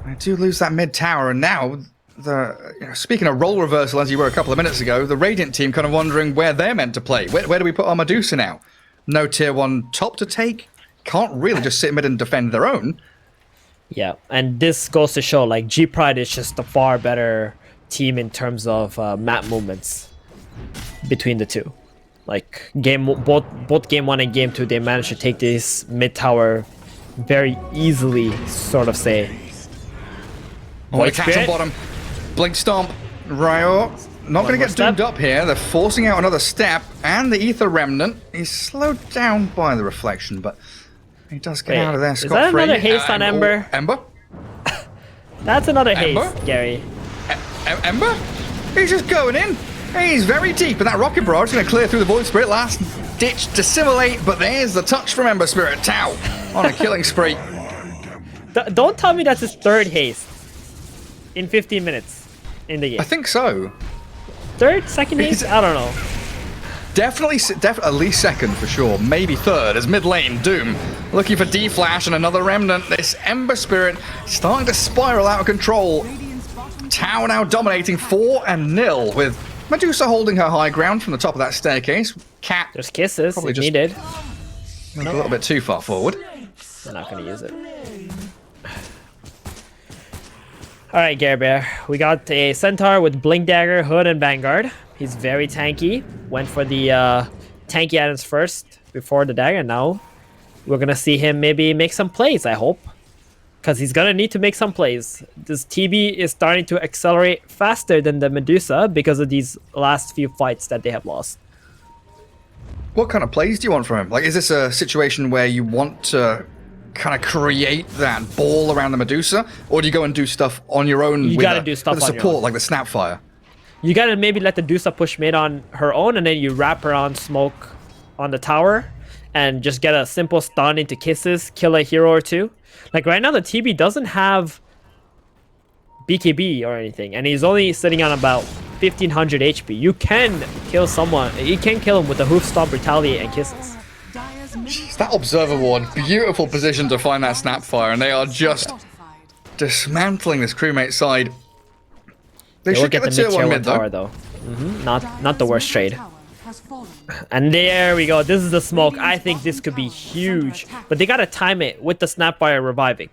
Speaker 6: I do lose that mid tower, and now speaking of role reversal, as you were a couple of minutes ago, the Radiant team kind of wondering where they're meant to play. Where do we put our Medusa now? No tier 1 top to take. Can't really just sit mid and defend their own.
Speaker 7: Yeah, and this goes to show like G-Pride is just a far better team in terms of map movements between the two. Like both game 1 and game 2, they managed to take this mid tower very easily, sort of say.
Speaker 6: Attacks on bottom. Blink Stomp. Ryo not going to get doomed up here. They're forcing out another step, and the Ether Remnant is slowed down by the reflection, but he does get out of there scot-free.
Speaker 7: Is that another haste on Ember?
Speaker 6: Ember?
Speaker 7: That's another
Speaker 6: Ember?
Speaker 7: haste, Gary.
Speaker 6: Ember? He's just going in. He's very deep, and that Rocket Barrage is going to clear through the Void Spirit. Last ditch dissimulate, but there's the touch from Ember Spirit. Tau on a killing spree.
Speaker 7: Don't tell me that's his third haste in 15 minutes in the game.
Speaker 6: I think so.
Speaker 7: Second haste? I don't know.
Speaker 6: Definitely at least second for sure. Maybe third as mid lane. Doom looking for D-Flash and another Remnant. This Ember Spirit starting to spiral out of control. Tau now dominating 4-0 with Medusa holding her high ground from the top of that staircase. Cat.
Speaker 7: There's kisses
Speaker 6: probably
Speaker 7: if
Speaker 6: just
Speaker 7: needed.
Speaker 6: A little bit too far forward.
Speaker 7: They're not going to use it. Alright, Gare Bear. We got a Centaur with Blink Dagger, Hood, and Vanguard. He's very tanky. Went for the tanky items first before the dagger. Now we're going to see him maybe make some plays, I hope. Because he's going to need to make some plays. This TB is starting to accelerate faster than the Medusa because of these last few fights that they have lost.
Speaker 6: What kind of plays do you want from him? Like, is this a situation where you want to kind of create that ball around the Medusa, or do you go and do stuff on your own?
Speaker 7: You gotta do stuff
Speaker 6: with
Speaker 7: on
Speaker 6: the
Speaker 7: your
Speaker 6: support,
Speaker 7: own.
Speaker 6: like the Snapfire.
Speaker 7: You gotta maybe let the Medusa push mid on her own, and then you wrap her on smoke on the tower, and just get a simple stun into kisses, kill a hero or two. Like right now, the TB doesn't have BKB or anything, and he's only sitting on about 1500 HP. You can kill someone. You can kill him with a hoof stomp, retaliate, and kisses.
Speaker 6: Jeez, that Observer Ward, beautiful position to find that Snapfire, and they are just dismantling this crewmate side. They should get the tier 1 mid
Speaker 7: tower, though. Not the worst trade. And there we go. This is the smoke. I think this could be huge, but they gotta time it with the Snapfire reviving.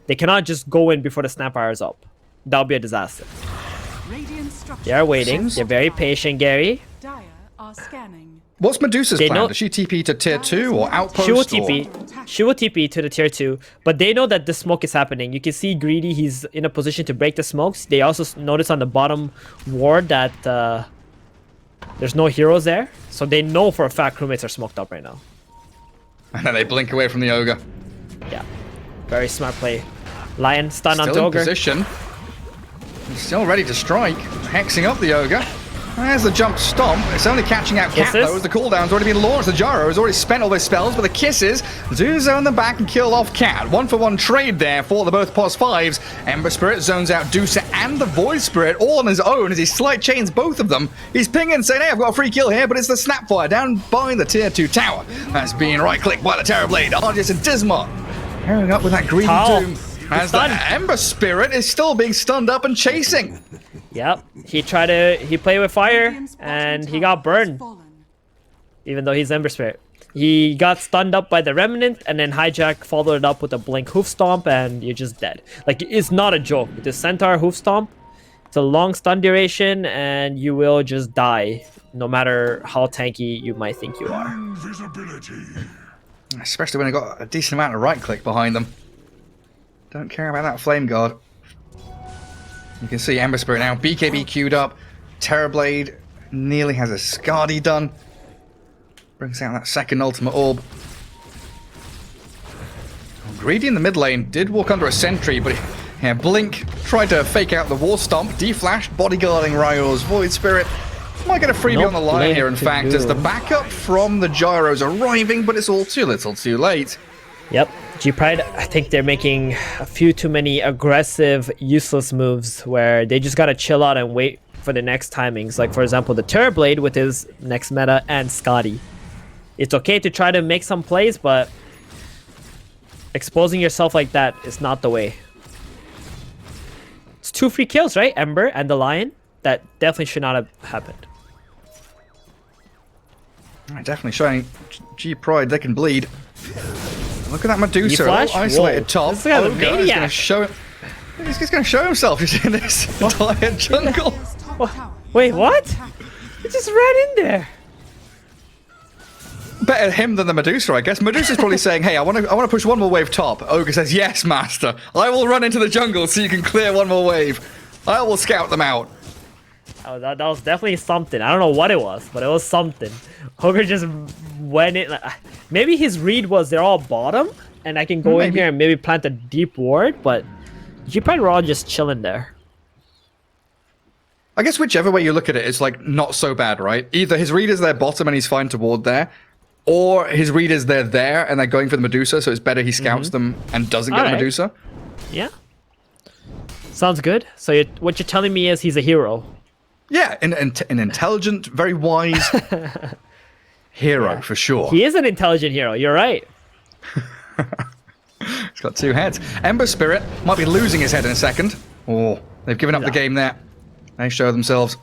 Speaker 7: They cannot just go in before the Snapfire is up. That'll be a disaster. They're waiting. They're very patient, Gary.
Speaker 6: What's Medusa's plan? Does she TP to tier 2 or outpost?
Speaker 7: She will TP. She will TP to the tier 2, but they know that the smoke is happening. You can see Greedy, he's in a position to break the smokes. They also notice on the bottom ward that there's no heroes there. So they know for a fact crewmates are smoked up right now.
Speaker 6: And then they blink away from the Ogre.
Speaker 7: Yeah. Very smart play. Lion stun
Speaker 6: Still
Speaker 7: onto
Speaker 6: in
Speaker 7: Ogre.
Speaker 6: Position. Still ready to strike. Hexing up the Ogre. There's the jump stomp. It's only catching out Cat though, as the cooldown's already been launched. The Gyro has already spent all his spells, but the kisses do zone them back and kill off Cat. 1-for-1 trade there for the both pos 5s. Ember Spirit zones out Dusa and the Void Spirit all on his own as he slight chains both of them. He's pinging saying, hey, I've got a free kill here, but it's the Snapfire down by the tier 2 tower. That's being right-clicked by the Terrorblade. Argus and Dismar pairing up with that Greedy Doom. As the Ember Spirit is still being stunned up and chasing.
Speaker 7: Yep, he played with fire and he got burned. Even though he's Ember Spirit. He got stunned up by the Remnant, and then Hijack followed it up with a Blink Hoof Stomp, and you're just dead. Like, it's not a joke. The Centaur Hoof Stomp, it's a long stun duration, and you will just die, no matter how tanky you might think you are.
Speaker 6: Especially when they got a decent amount of right click behind them. Don't care about that Flame Guard. You can see Ember Spirit now. BKB queued up. Terrorblade nearly has a Skadi done. Brings out that second ultimate orb. Greedy in the mid lane did walk under a sentry, but yeah, Blink tried to fake out the War Stomp, deflashed, bodyguarding Ryo's Void Spirit. Might get a freebie on the line here, in fact, as the backup from the Gyro's arriving, but it's all too little too late.
Speaker 7: Yep. G-Pride, I think they're making a few too many aggressive, useless moves where they just gotta chill out and wait for the next timings. Like, for example, the Terrorblade with his next meta and Skadi. It's okay to try to make some plays, but exposing yourself like that is not the way. It's 2 free kills, right? Ember and the Lion. That definitely should not have happened.
Speaker 6: Definitely showing G-Pride they can bleed. Look at that Medusa, isolated top.
Speaker 7: This guy's a maniac.
Speaker 6: Gonna show him. He's going to show himself just in this entire jungle.
Speaker 7: Wait, what? He just ran in there.
Speaker 6: Better him than the Medusa, I guess. Medusa's probably saying, "Hey, I want to push one more wave top." Ogre says, "Yes, master. I will run into the jungle so you can clear one more wave. I will scout them out."
Speaker 7: Oh, that was definitely something. I don't know what it was, but it was something. Ogre just went in. Maybe his read was they're all bottom, and I can go in here and maybe plant a deep ward, but G-Pride were all just chilling there.
Speaker 6: I guess whichever way you look at it, it's like not so bad, right? Either his read is their bottom and he's fine to ward there, or his read is they're there and they're going for the Medusa, so it's better he scouts them and doesn't get the Medusa.
Speaker 7: Yeah. Sounds good. So what you're telling me is he's a hero.
Speaker 6: Yeah, an intelligent, very wise hero, for sure.
Speaker 7: He is an intelligent hero. You're right.
Speaker 6: He's got 2 heads. Ember Spirit might be losing his head in a second. Oh, they've given up the game there. They show themselves.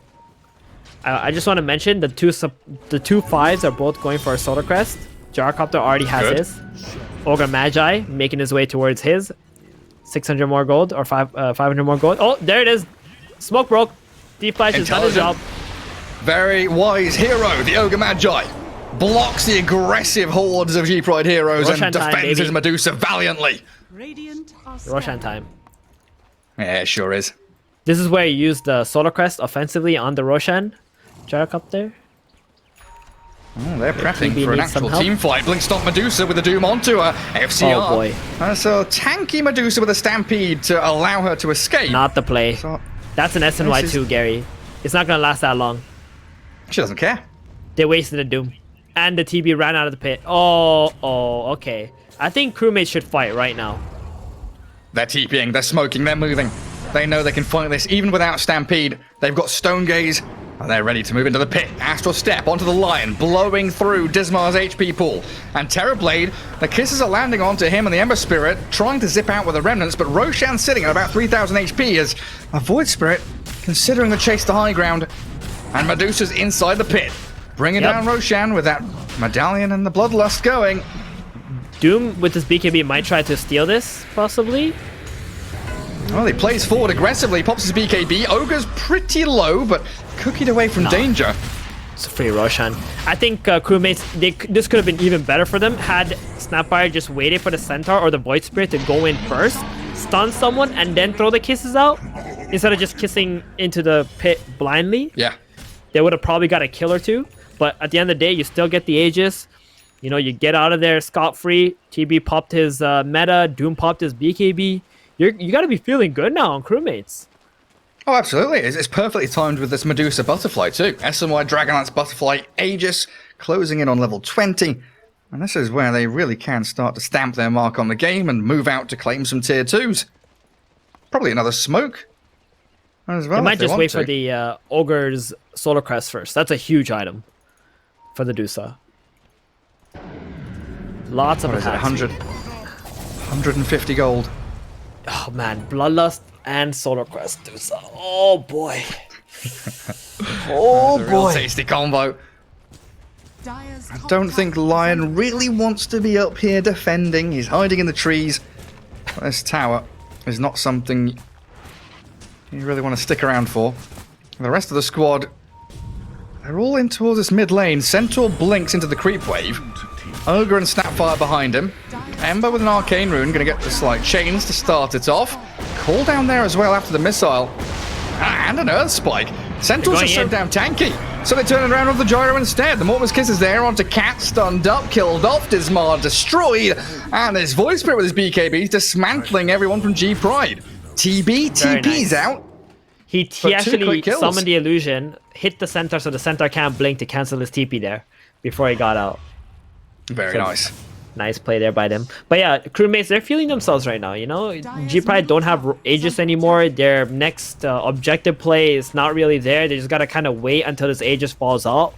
Speaker 7: I just want to mention the two 5s are both going for a Solar Crest. Gyrocopter already has his. Ogre Magi making his way towards his. 600 more gold or 500 more gold. Oh, there it is. Smoke broke. D-Flash has done his job.
Speaker 6: Very wise hero, the Ogre Magi. Blocks the aggressive hordes of G-Pride heroes and defends his Medusa valiantly.
Speaker 7: Roshan time.
Speaker 6: Yeah, it sure is.
Speaker 7: This is where you use the Solar Crest offensively on the Roshan Gyrocopter.
Speaker 6: Oh, they're prepping for an actual team fight. Blink Stomp Medusa with a Doom onto her. FCR.
Speaker 7: Oh boy.
Speaker 6: So tanky Medusa with a Stampede to allow her to escape.
Speaker 7: Not the play.
Speaker 6: So,
Speaker 7: that's an SNY too, Gary. It's not going to last that long.
Speaker 6: She doesn't care.
Speaker 7: They wasted a Doom. And the TB ran out of the pit. Oh, okay. I think Crewmates should fight right now.
Speaker 6: They're TPing, they're smoking, they're moving. They know they can fight this even without Stampede. They've got Stone Gaze, and they're ready to move into the pit. Astral Step onto the Lion, blowing through Dismar's HP pool. And Terrorblade, the kisses are landing onto him and the Ember Spirit, trying to zip out with the remnants, but Roshan sitting at about 3,000 HP as a Void Spirit considering the chase to high ground. And Medusa's inside the pit. Bringing down Roshan with that medallion and the bloodlust going.
Speaker 7: Doom with his BKB might try to steal this, possibly.
Speaker 6: Well, he plays forward aggressively, pops his BKB. Ogre's pretty low, but cookied away from danger.
Speaker 7: It's a free Roshan. I think Crewmates, this could have been even better for them had Snapfire just waited for the Centaur or the Void Spirit to go in first, stun someone, and then throw the kisses out, instead of just kissing into the pit blindly.
Speaker 6: Yeah.
Speaker 7: They would have probably got a kill or two, but at the end of the day, you still get the Aegis. You know, you get out of there scot-free. TB popped his meta, Doom popped his BKB. You got to be feeling good now on Crewmates.
Speaker 6: Oh, absolutely. It's perfectly timed with this Medusa Butterfly, too. SNY Dragonlance Butterfly Aegis closing in on level 20. And this is where they really can start to stamp their mark on the game and move out to claim some tier 2s. Probably another smoke as well.
Speaker 7: They might just wait for the Ogre's Solar Crest first. That's a huge item for the Dusa. Lots of attacks.
Speaker 6: 150 gold.
Speaker 7: Oh man, Bloodlust and Solar Crest Dusa. Oh boy. Oh
Speaker 6: boy.
Speaker 7: boy.
Speaker 6: Real tasty combo.
Speaker 5: Dire's
Speaker 6: I
Speaker 5: top
Speaker 6: don't
Speaker 5: tower
Speaker 6: think
Speaker 5: is
Speaker 6: Lion
Speaker 5: under
Speaker 6: really wants to be up here defending. He's hiding in the trees. This tower is not something you really want to stick around for. The rest of the squad, they're all in towards this mid lane. Centaur blinks into the creep wave. Ogre and Snapfire behind him. Ember with an arcane rune, going to get the slight chains to start it off. Call down there as well after the missile. And an Earth Spike. Centaurs are so damn tanky. So they turn it around with the gyro instead. The Mortimer's Kiss is there, onto Cat, stunned up, killed off, Dismar destroyed. And there's Void Spirit with his BKBs dismantling everyone from G-Pride. TP's out.
Speaker 7: He actually summoned the illusion, hit the centaur so the centaur can't blink to cancel his TP there before he got out.
Speaker 6: Very nice.
Speaker 7: Nice play there by them. But yeah, crewmates, they're feeling themselves right now, you know? G-Pride don't have Aegis anymore. Their next objective play is not really there. They just gotta kind of wait until this Aegis falls out.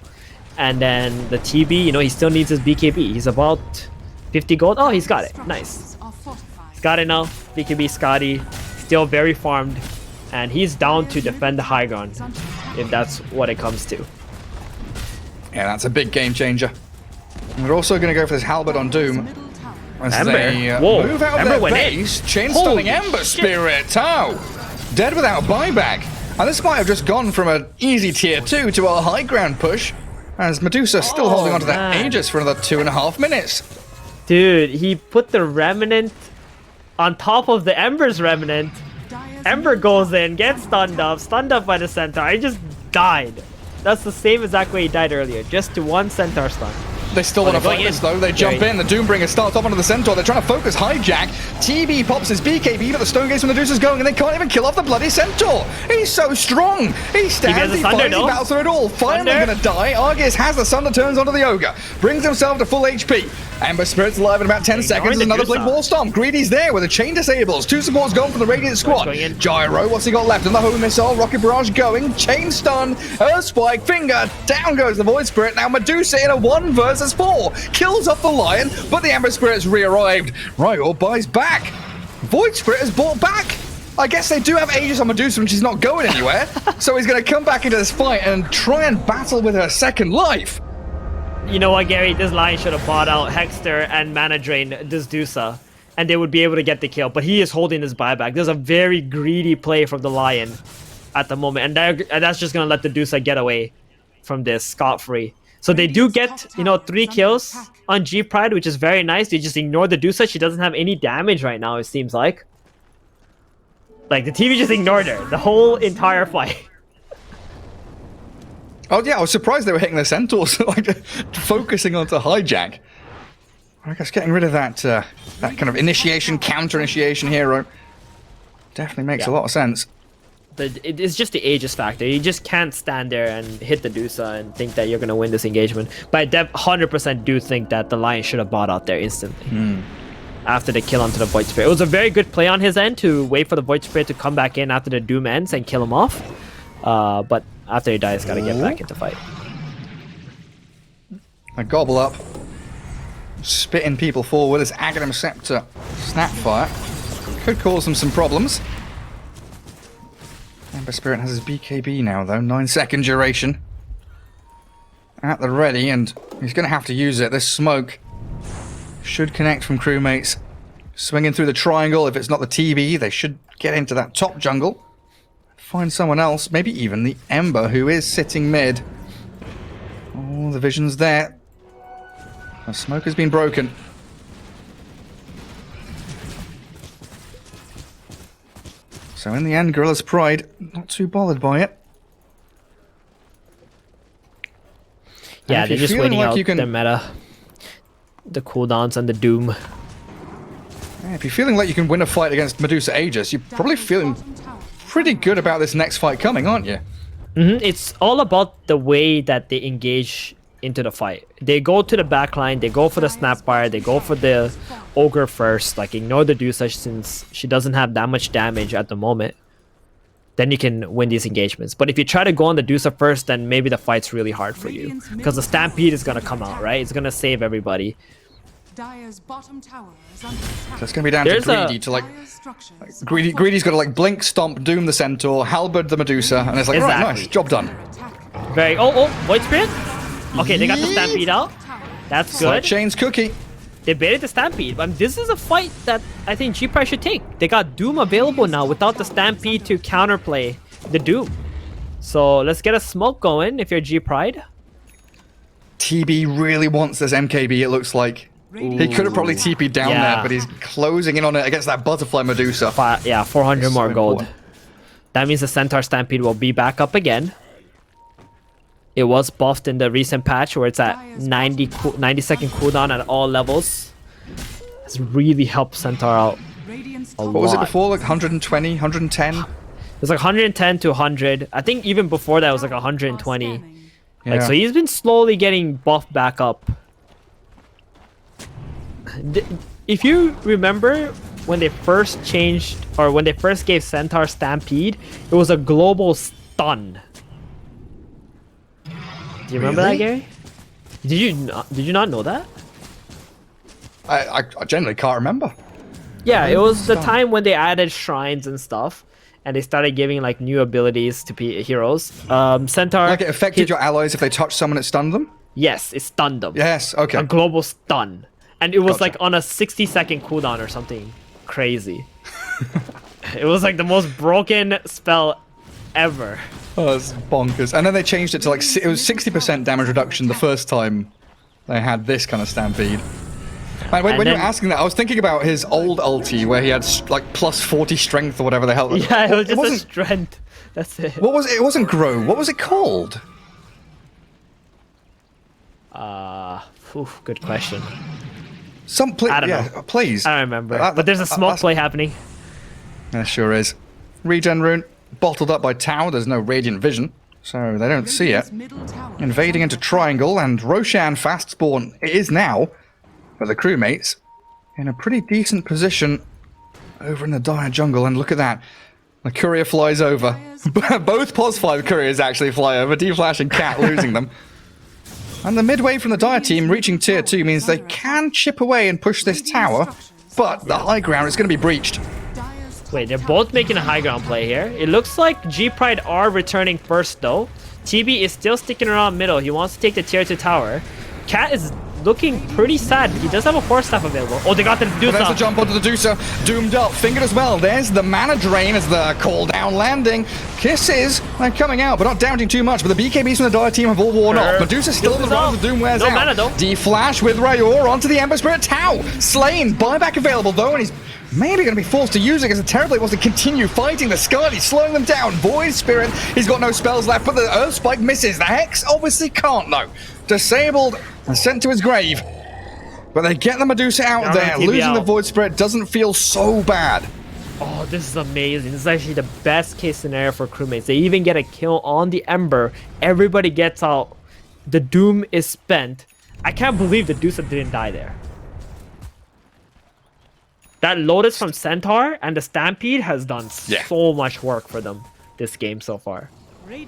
Speaker 7: And then the TB, you know, he still needs his BKB. He's about 50 gold. Oh, he's got it. Nice. He's got it now. BKB Scotty, still very farmed. And he's down to defend the high ground, if that's what it comes to.
Speaker 6: Yeah, that's a big game changer. And we're also going to go for this halberd on Doom. As
Speaker 7: Ember.
Speaker 6: they move out of their base, chain stunning Ember Spirit. How? Dead without buyback. And this might have just gone from an easy tier 2 to a high ground push, as Medusa still holding onto that Aegis for another 2.5 minutes.
Speaker 7: Dude, he put the Remnant on top of the Ember's Remnant. Ember goes in, gets stunned up by the Centaur. I just died. That's the same exact way he died earlier, just to one Centaur stun.
Speaker 6: They still want to fight this though. They jump in. The Doombringer starts off onto the Centaur. They're trying to focus Hijack. TB pops his BKB, but the Stone Gates from Medusa's going, and they can't even kill off the bloody Centaur. He's so strong. He stands, he fights, he battles through it all. Finally going to die. Argus has the Thunder, turns onto the Ogre. Brings himself to full HP. Ember Spirit's alive in about 10 seconds. Another Blink Wall Stomp. Greedy's there with a chain disables. 2 supports gone from the Radiant squad. Gyro, what's he got left? Another Home Missile. Rocket Barrage going. Chain stun. Earth Spike. Finger. Down goes the Void Spirit. Now Medusa in a 1 versus 4. Kills off the Lion, but the Ember Spirit's re-arrived. Ryo buys back. Void Spirit has bought back. I guess they do have Aegis on Medusa and she's not going anywhere. So he's going to come back into this fight and try and battle with her second life.
Speaker 7: You know what, Gary? This Lion should have bought out Hexter and Mana Drain Disdusa, and they would be able to get the kill. But he is holding his buyback. There's a very greedy play from the Lion at the moment, and that's just going to let the Dusa get away from this scot-free. So they do get, you know, 3 kills on G-Pride, which is very nice. They just ignore the Dusa. She doesn't have any damage right now, it seems like. Like, the TV just ignored her the whole entire fight.
Speaker 6: Oh yeah, I was surprised they were hitting the Centaurs, like focusing onto Hijack. I guess getting rid of that that kind of initiation, counter-initiation hero definitely makes a lot of sense.
Speaker 7: It's just the Aegis factor. You just can't stand there and hit the Dusa and think that you're going to win this engagement. But I 100% do think that the Lion should have bought out there instantly. After the kill onto the Void Spirit. It was a very good play on his end to wait for the Void Spirit to come back in after the Doom ends and kill him off. But after he dies, got to get back into fight.
Speaker 6: A gobble up. Spitting people forward as Aghanim Scepter Snapfire. Could cause them some problems. Ember Spirit has his BKB now though, 9-second duration. At the ready, and he's going to have to use it. This smoke should connect from Crewmates. Swinging through the triangle, if it's not the TV, they should get into that top jungle. Find someone else, maybe even the Ember, who is sitting mid. Oh, the vision's there. The smoke has been broken. So in the end, Gorillaz-Pride not too bothered by it.
Speaker 7: Yeah, they're just waiting out their meta. The cooldowns and the Doom.
Speaker 6: Yeah, if you're feeling like you can win a fight against Medusa Aegis, you're probably feeling pretty good about this next fight coming, aren't you?
Speaker 7: It's all about the way that they engage into the fight. They go to the backline, they go for the Snapfire, they go for the Ogre first, like ignore the Dusa since she doesn't have that much damage at the moment. Then you can win these engagements. But if you try to go on the Dusa first, then maybe the fight's really hard for you. Because the Stampede is going to come out, right? It's going to save everybody.
Speaker 5: Dire's bottom tower is under attack.
Speaker 6: So it's going to be down to Greedy to Greedy's got to like blink, stomp, doom the Centaur, halberd the Medusa, and it's like, right, nice, job done.
Speaker 7: Void Spirit? Okay, they got the Stampede out. That's good.
Speaker 6: Chain's cookie.
Speaker 7: They baited the Stampede. This is a fight that I think G-Pride should take. They got Doom available now without the Stampede to counterplay the Doom. So let's get a smoke going if you're G-Pride.
Speaker 6: TB really wants this MKB, it looks like. He could have probably TP'd down there, but he's closing in on it against that Butterfly Medusa.
Speaker 7: Yeah, 400 more gold.
Speaker 6: Important.
Speaker 7: That means the Centaur Stampede will be back up again. It was buffed in the recent patch where it's at 90-second cooldown at all levels. It's really helped Centaur out a lot.
Speaker 6: What was it before? Like 120, 110?
Speaker 7: It was like 110 to 100. I think even before that it was like 120. Like, so he's been slowly getting buffed back up. If you remember when they first changed, or when they first gave Centaur Stampede, it was a global stun. Do you remember that, Gary? Did you not know that?
Speaker 6: I generally can't remember.
Speaker 7: Yeah, it was the time when they added shrines and stuff, and they started giving like new abilities to heroes. Centaur.
Speaker 6: Like it affected your allies if they touched someone, it stunned them?
Speaker 7: Yes, it stunned them.
Speaker 6: Yes, okay.
Speaker 7: A global stun. And it was like on a 60-second cooldown or something crazy. It was like the most broken spell ever.
Speaker 6: Oh, that's bonkers. And then they changed it to like, it was 60% damage reduction the first time they had this kind of Stampede. And when you were asking that, I was thinking about his old ulti where he had like plus 40 strength or whatever the hell.
Speaker 7: Yeah, it was just a strength. That's it.
Speaker 6: What was it? It wasn't grow. What was it called?
Speaker 7: Good question.
Speaker 6: I don't know. Please.
Speaker 7: I don't remember. But there's a smoke play happening.
Speaker 6: There sure is. Regen rune bottled up by Tau. There's no radiant vision, so they don't see it. Invading into triangle, and Roshan fast spawn it is now, but the crewmates in a pretty decent position over in the dire jungle. And look at that. The courier flies over. Both POS 5 couriers actually fly over. D-Flash and Cat losing them. And the midway from the Dire team reaching tier 2 means they can chip away and push this tower, but the high ground is going to be breached.
Speaker 7: Wait, they're both making a high ground play here. It looks like G-Pride are returning first though. TB is still sticking around middle. He wants to take the tier 2 tower. Cat is looking pretty sad. He does have a Force Staff available. Oh, they got the Medusa.
Speaker 6: There's the jump onto the Medusa. Doomed up. Fingered as well. There's the mana drain as the call down landing. Kisses are coming out, but not damaging too much. But the BKBs from the Dire team have all worn off. Medusa still in the run. The Doom wears out.
Speaker 7: Mana, though.
Speaker 6: D-Flash with Rayor onto the Ember Spirit. Tau slain. Buyback available though, and he's maybe going to be forced to use it because the Terrorblade wants to continue fighting the Scarlet. He's slowing them down. Void Spirit. He's got no spells left, but the Earth Spike misses. The Hex obviously can't though. Disabled and sent to his grave. But they get the Medusa out there. Losing the Void Spirit doesn't feel so bad.
Speaker 7: Oh, this is amazing. This is actually the best case scenario for crewmates. They even get a kill on the Ember. Everybody gets out. The Doom is spent. I can't believe the Medusa didn't die there. That Lotus from Centaur and the Stampede has done so much work for them this game so far.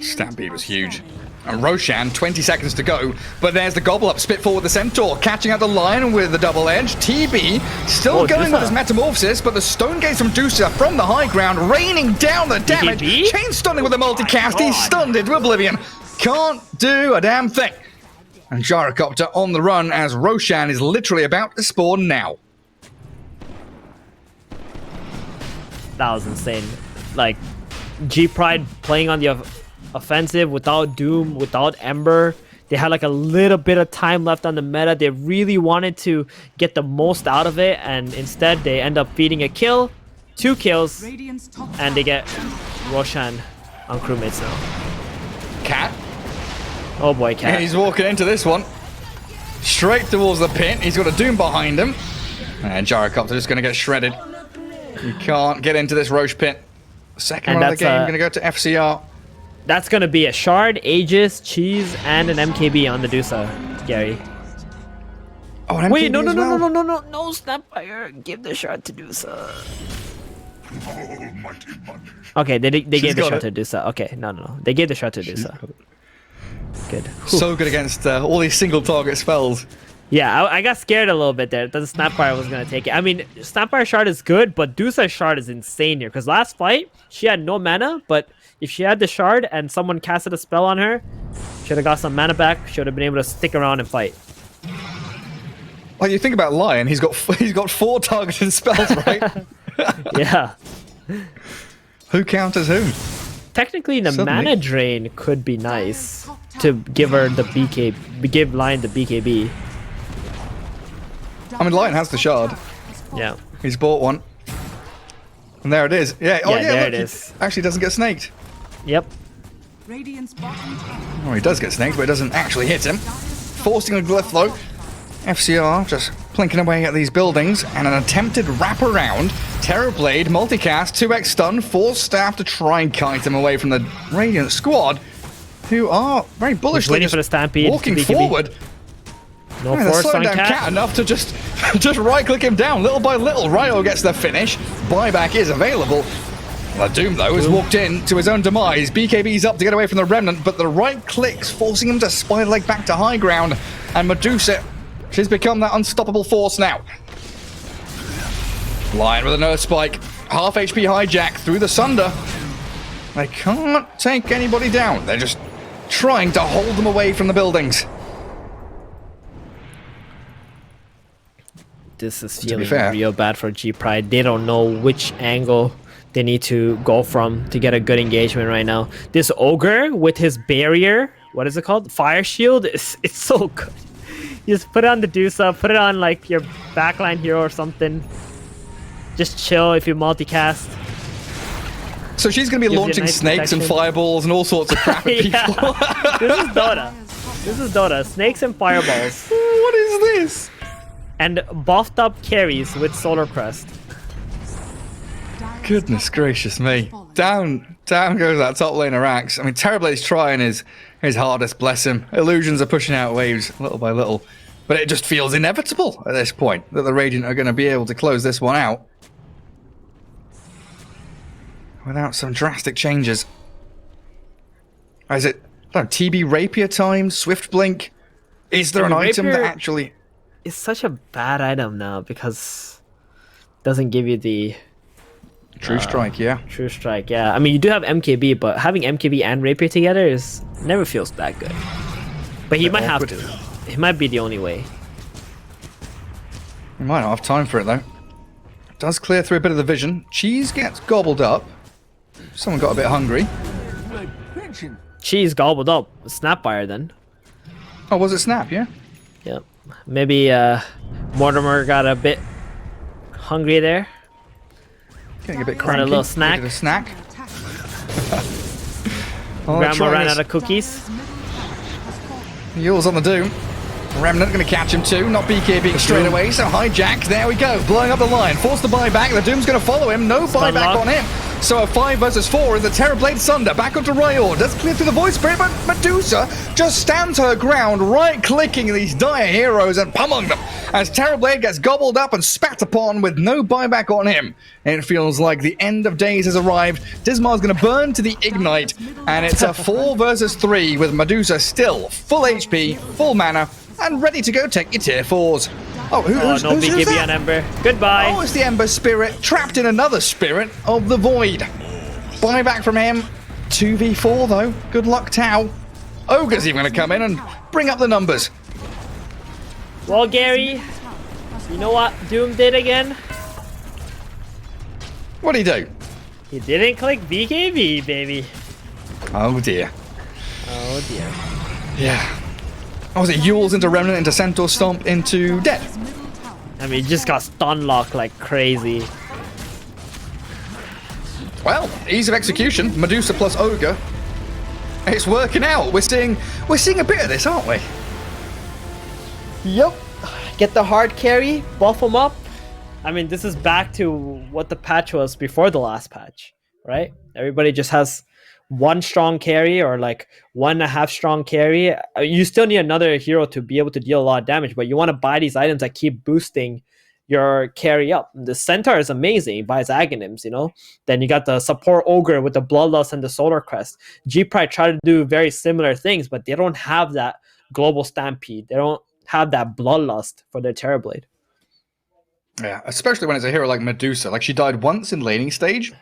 Speaker 6: Stampede was huge. And Roshan, 20 seconds to go, but there's the gobble up, spit forward the Centaur, catching out the Lion with the double edge. TB still going with his Metamorphosis, but the Stone Gaze from Medusa from the high ground, raining down the damage. Chain stunning with the multicast, he's stunned into oblivion. Can't do a damn thing. And Gyrocopter on the run as Roshan is literally about to spawn now.
Speaker 7: That was insane. Like, G-Pride playing on the offensive without Doom, without Ember. They had like a little bit of time left on the meta. They really wanted to get the most out of it, and instead they end up feeding a kill, 2 kills, and they get Roshan on crewmates now.
Speaker 6: Cat.
Speaker 7: Oh boy, Cat.
Speaker 6: And he's walking into this one. Straight towards the pit. He's got a Doom behind him. And Gyrocopter just going to get shredded. You can't get into this Roche pit. Second one of the game, going to go to FCR.
Speaker 7: That's going to be a Shard, Aegis, Cheese, and an MKB on the Medusa, Gary.
Speaker 6: Oh, an MKB
Speaker 7: Wait, no, Snapfire. Give the Shard to Medusa. Okay, they gave the Shard to Medusa. Okay, no. They gave the Shard to Medusa. Good.
Speaker 6: So good against all these single target spells.
Speaker 7: Yeah, I got scared a little bit there that the Snapfire was going to take it. I mean, Snapfire Shard is good, but Medusa's Shard is insane here. Because last fight, she had no mana, but if she had the Shard and someone casted a spell on her, Should have got some mana back. Should have been able to stick around and fight.
Speaker 6: Like, you think about Lion, he's got 4 targeted spells, right?
Speaker 7: Yeah.
Speaker 6: Who counters who?
Speaker 7: Technically, the
Speaker 6: Suddenly.
Speaker 7: mana drain could be nice to give her the give Lion the BKB.
Speaker 6: I mean, Lion has the shard.
Speaker 7: Yeah.
Speaker 6: He's bought one. And there it is. Yeah, oh
Speaker 7: Yeah,
Speaker 6: yeah,
Speaker 7: there
Speaker 6: look,
Speaker 7: it
Speaker 6: he
Speaker 7: is.
Speaker 6: actually doesn't get snaked.
Speaker 7: Yep.
Speaker 5: Radiant's bottom tower.
Speaker 6: Oh, he does get snaked, but it doesn't actually hit him. Forcing a glyph, though. FCR just plinking away at these buildings, and an attempted wraparound. Terrorblade, multicast, 2x stun, force staff to try and kite him away from the Radiant squad, who are very bullishly
Speaker 7: waiting
Speaker 6: just
Speaker 7: for the stampede.
Speaker 6: walking
Speaker 7: BKB.
Speaker 6: forward.
Speaker 7: No
Speaker 6: Yeah, they're
Speaker 7: force
Speaker 6: slowing
Speaker 7: on
Speaker 6: down Cat enough to just right-click him down, little by little. Ryo gets the finish. Buyback is available. The Doom, though, has walked in to his own demise. BKB's up to get away from the Remnant, but the right clicks forcing him to spider leg back to high ground. And Medusa, she's become that unstoppable force now. Lion with an Earth Spike. Half HP hijack through the Sunder. They can't take anybody down. They're just trying to hold them away from the buildings.
Speaker 7: This is
Speaker 6: be
Speaker 7: feeling
Speaker 6: fair.
Speaker 7: real bad for G-Pride. They don't know which angle they need to go from to get a good engagement right now. This Ogre with his barrier, what is it called? Fire Shield, it's so good. You just put it on the Dusa, put it on like your backline hero or something. Just chill if you multicast.
Speaker 6: So she's going to be
Speaker 7: Gives you
Speaker 6: launching
Speaker 7: nice
Speaker 6: snakes and
Speaker 7: protection.
Speaker 6: fireballs and all sorts of crap at people.
Speaker 7: Yeah. This is Dota. This is Dota. Snakes and fireballs.
Speaker 6: What is this?
Speaker 7: And buffed up carries with Solar Crest.
Speaker 6: Goodness gracious me. Down goes that top laner Axe. I mean, Terrorblade's trying his hardest, bless him. Illusions are pushing out waves little by little. But it just feels inevitable at this point that the Radiant are going to be able to close this one out without some drastic changes. Is it, I don't know, TB Rapier time? Swift Blink? Is there an item that
Speaker 7: Rapier-
Speaker 6: actually...
Speaker 7: It's such a bad item now because it doesn't give you the
Speaker 6: True Strike, yeah.
Speaker 7: True Strike. Yeah, I mean you do have MKB, but having MKB and Rapier together is never feels that good. But he might have
Speaker 6: awkward.
Speaker 7: to. It might be the only way.
Speaker 6: We might not have time for it, though. Does clear through a bit of the vision. Cheese gets gobbled up. Someone got a bit hungry.
Speaker 7: Cheese gobbled up. Snapfire then.
Speaker 6: Oh, was it Snap, yeah?
Speaker 7: Yep. Maybe Mortimer got a bit hungry there.
Speaker 6: Getting a bit
Speaker 7: Wanted
Speaker 6: cranky.
Speaker 7: a little snack.
Speaker 6: Needed a snack. Oh, they're
Speaker 7: Grandma
Speaker 6: trying
Speaker 7: ran
Speaker 6: this.
Speaker 7: out of cookies.
Speaker 6: Yule's on the Doom. Remnant going to catch him too, not BKB straight away, so hijack, there we go, blowing up the line, force the buyback, the Doom's going to follow him, no buyback
Speaker 7: lock.
Speaker 6: on him, so a 5 versus 4 in the Terrorblade Sunder, back onto Ryor, does clear through the Void Spirit, but Medusa just stands her ground, right-clicking these dire heroes and pummeling them, as Terrorblade gets gobbled up and spat upon with no buyback on him. It feels like the end of days has arrived, Dismar's going to burn to the Ignite, and it's a 4 versus 3 with Medusa still full HP, full mana, and ready to go take your tier 4s. Oh, who's
Speaker 7: No BKB
Speaker 6: that?
Speaker 7: on Ember. Goodbye.
Speaker 6: Oh, it's the Ember Spirit, trapped in another Spirit of the Void. Buyback from him. 2v4 though. Good luck, Tau. Ogre's even going to come in and bring up the numbers.
Speaker 7: Well, Gary, you know what Doom did again?
Speaker 6: What'd he do?
Speaker 7: He didn't click BKB, baby.
Speaker 6: Oh dear.
Speaker 7: Oh dear.
Speaker 6: Yeah. Oh, was it Yule's into Remnant, into Centaur Stomp, into Dead?
Speaker 7: I mean, he just got stun locked like crazy.
Speaker 6: Well, ease of execution, Medusa plus Ogre. It's working out. We're seeing a bit of this, aren't we?
Speaker 7: Yep. Get the hard carry, buff him up. I mean, this is back to what the patch was before the last patch, right? Everybody just has one strong carry or like 1.5 strong carry. You still need another hero to be able to deal a lot of damage, but you want to buy these items that keep boosting your carry up. The Centaur is amazing. He buys Aghanims, you know? Then you got the support Ogre with the Bloodlust and the Solar Crest. G-Pride try to do very similar things, but they don't have that global stampede. They don't have that Bloodlust for their Terrorblade.
Speaker 6: Yeah, especially when it's a hero like Medusa. Like, she died once in laning stage,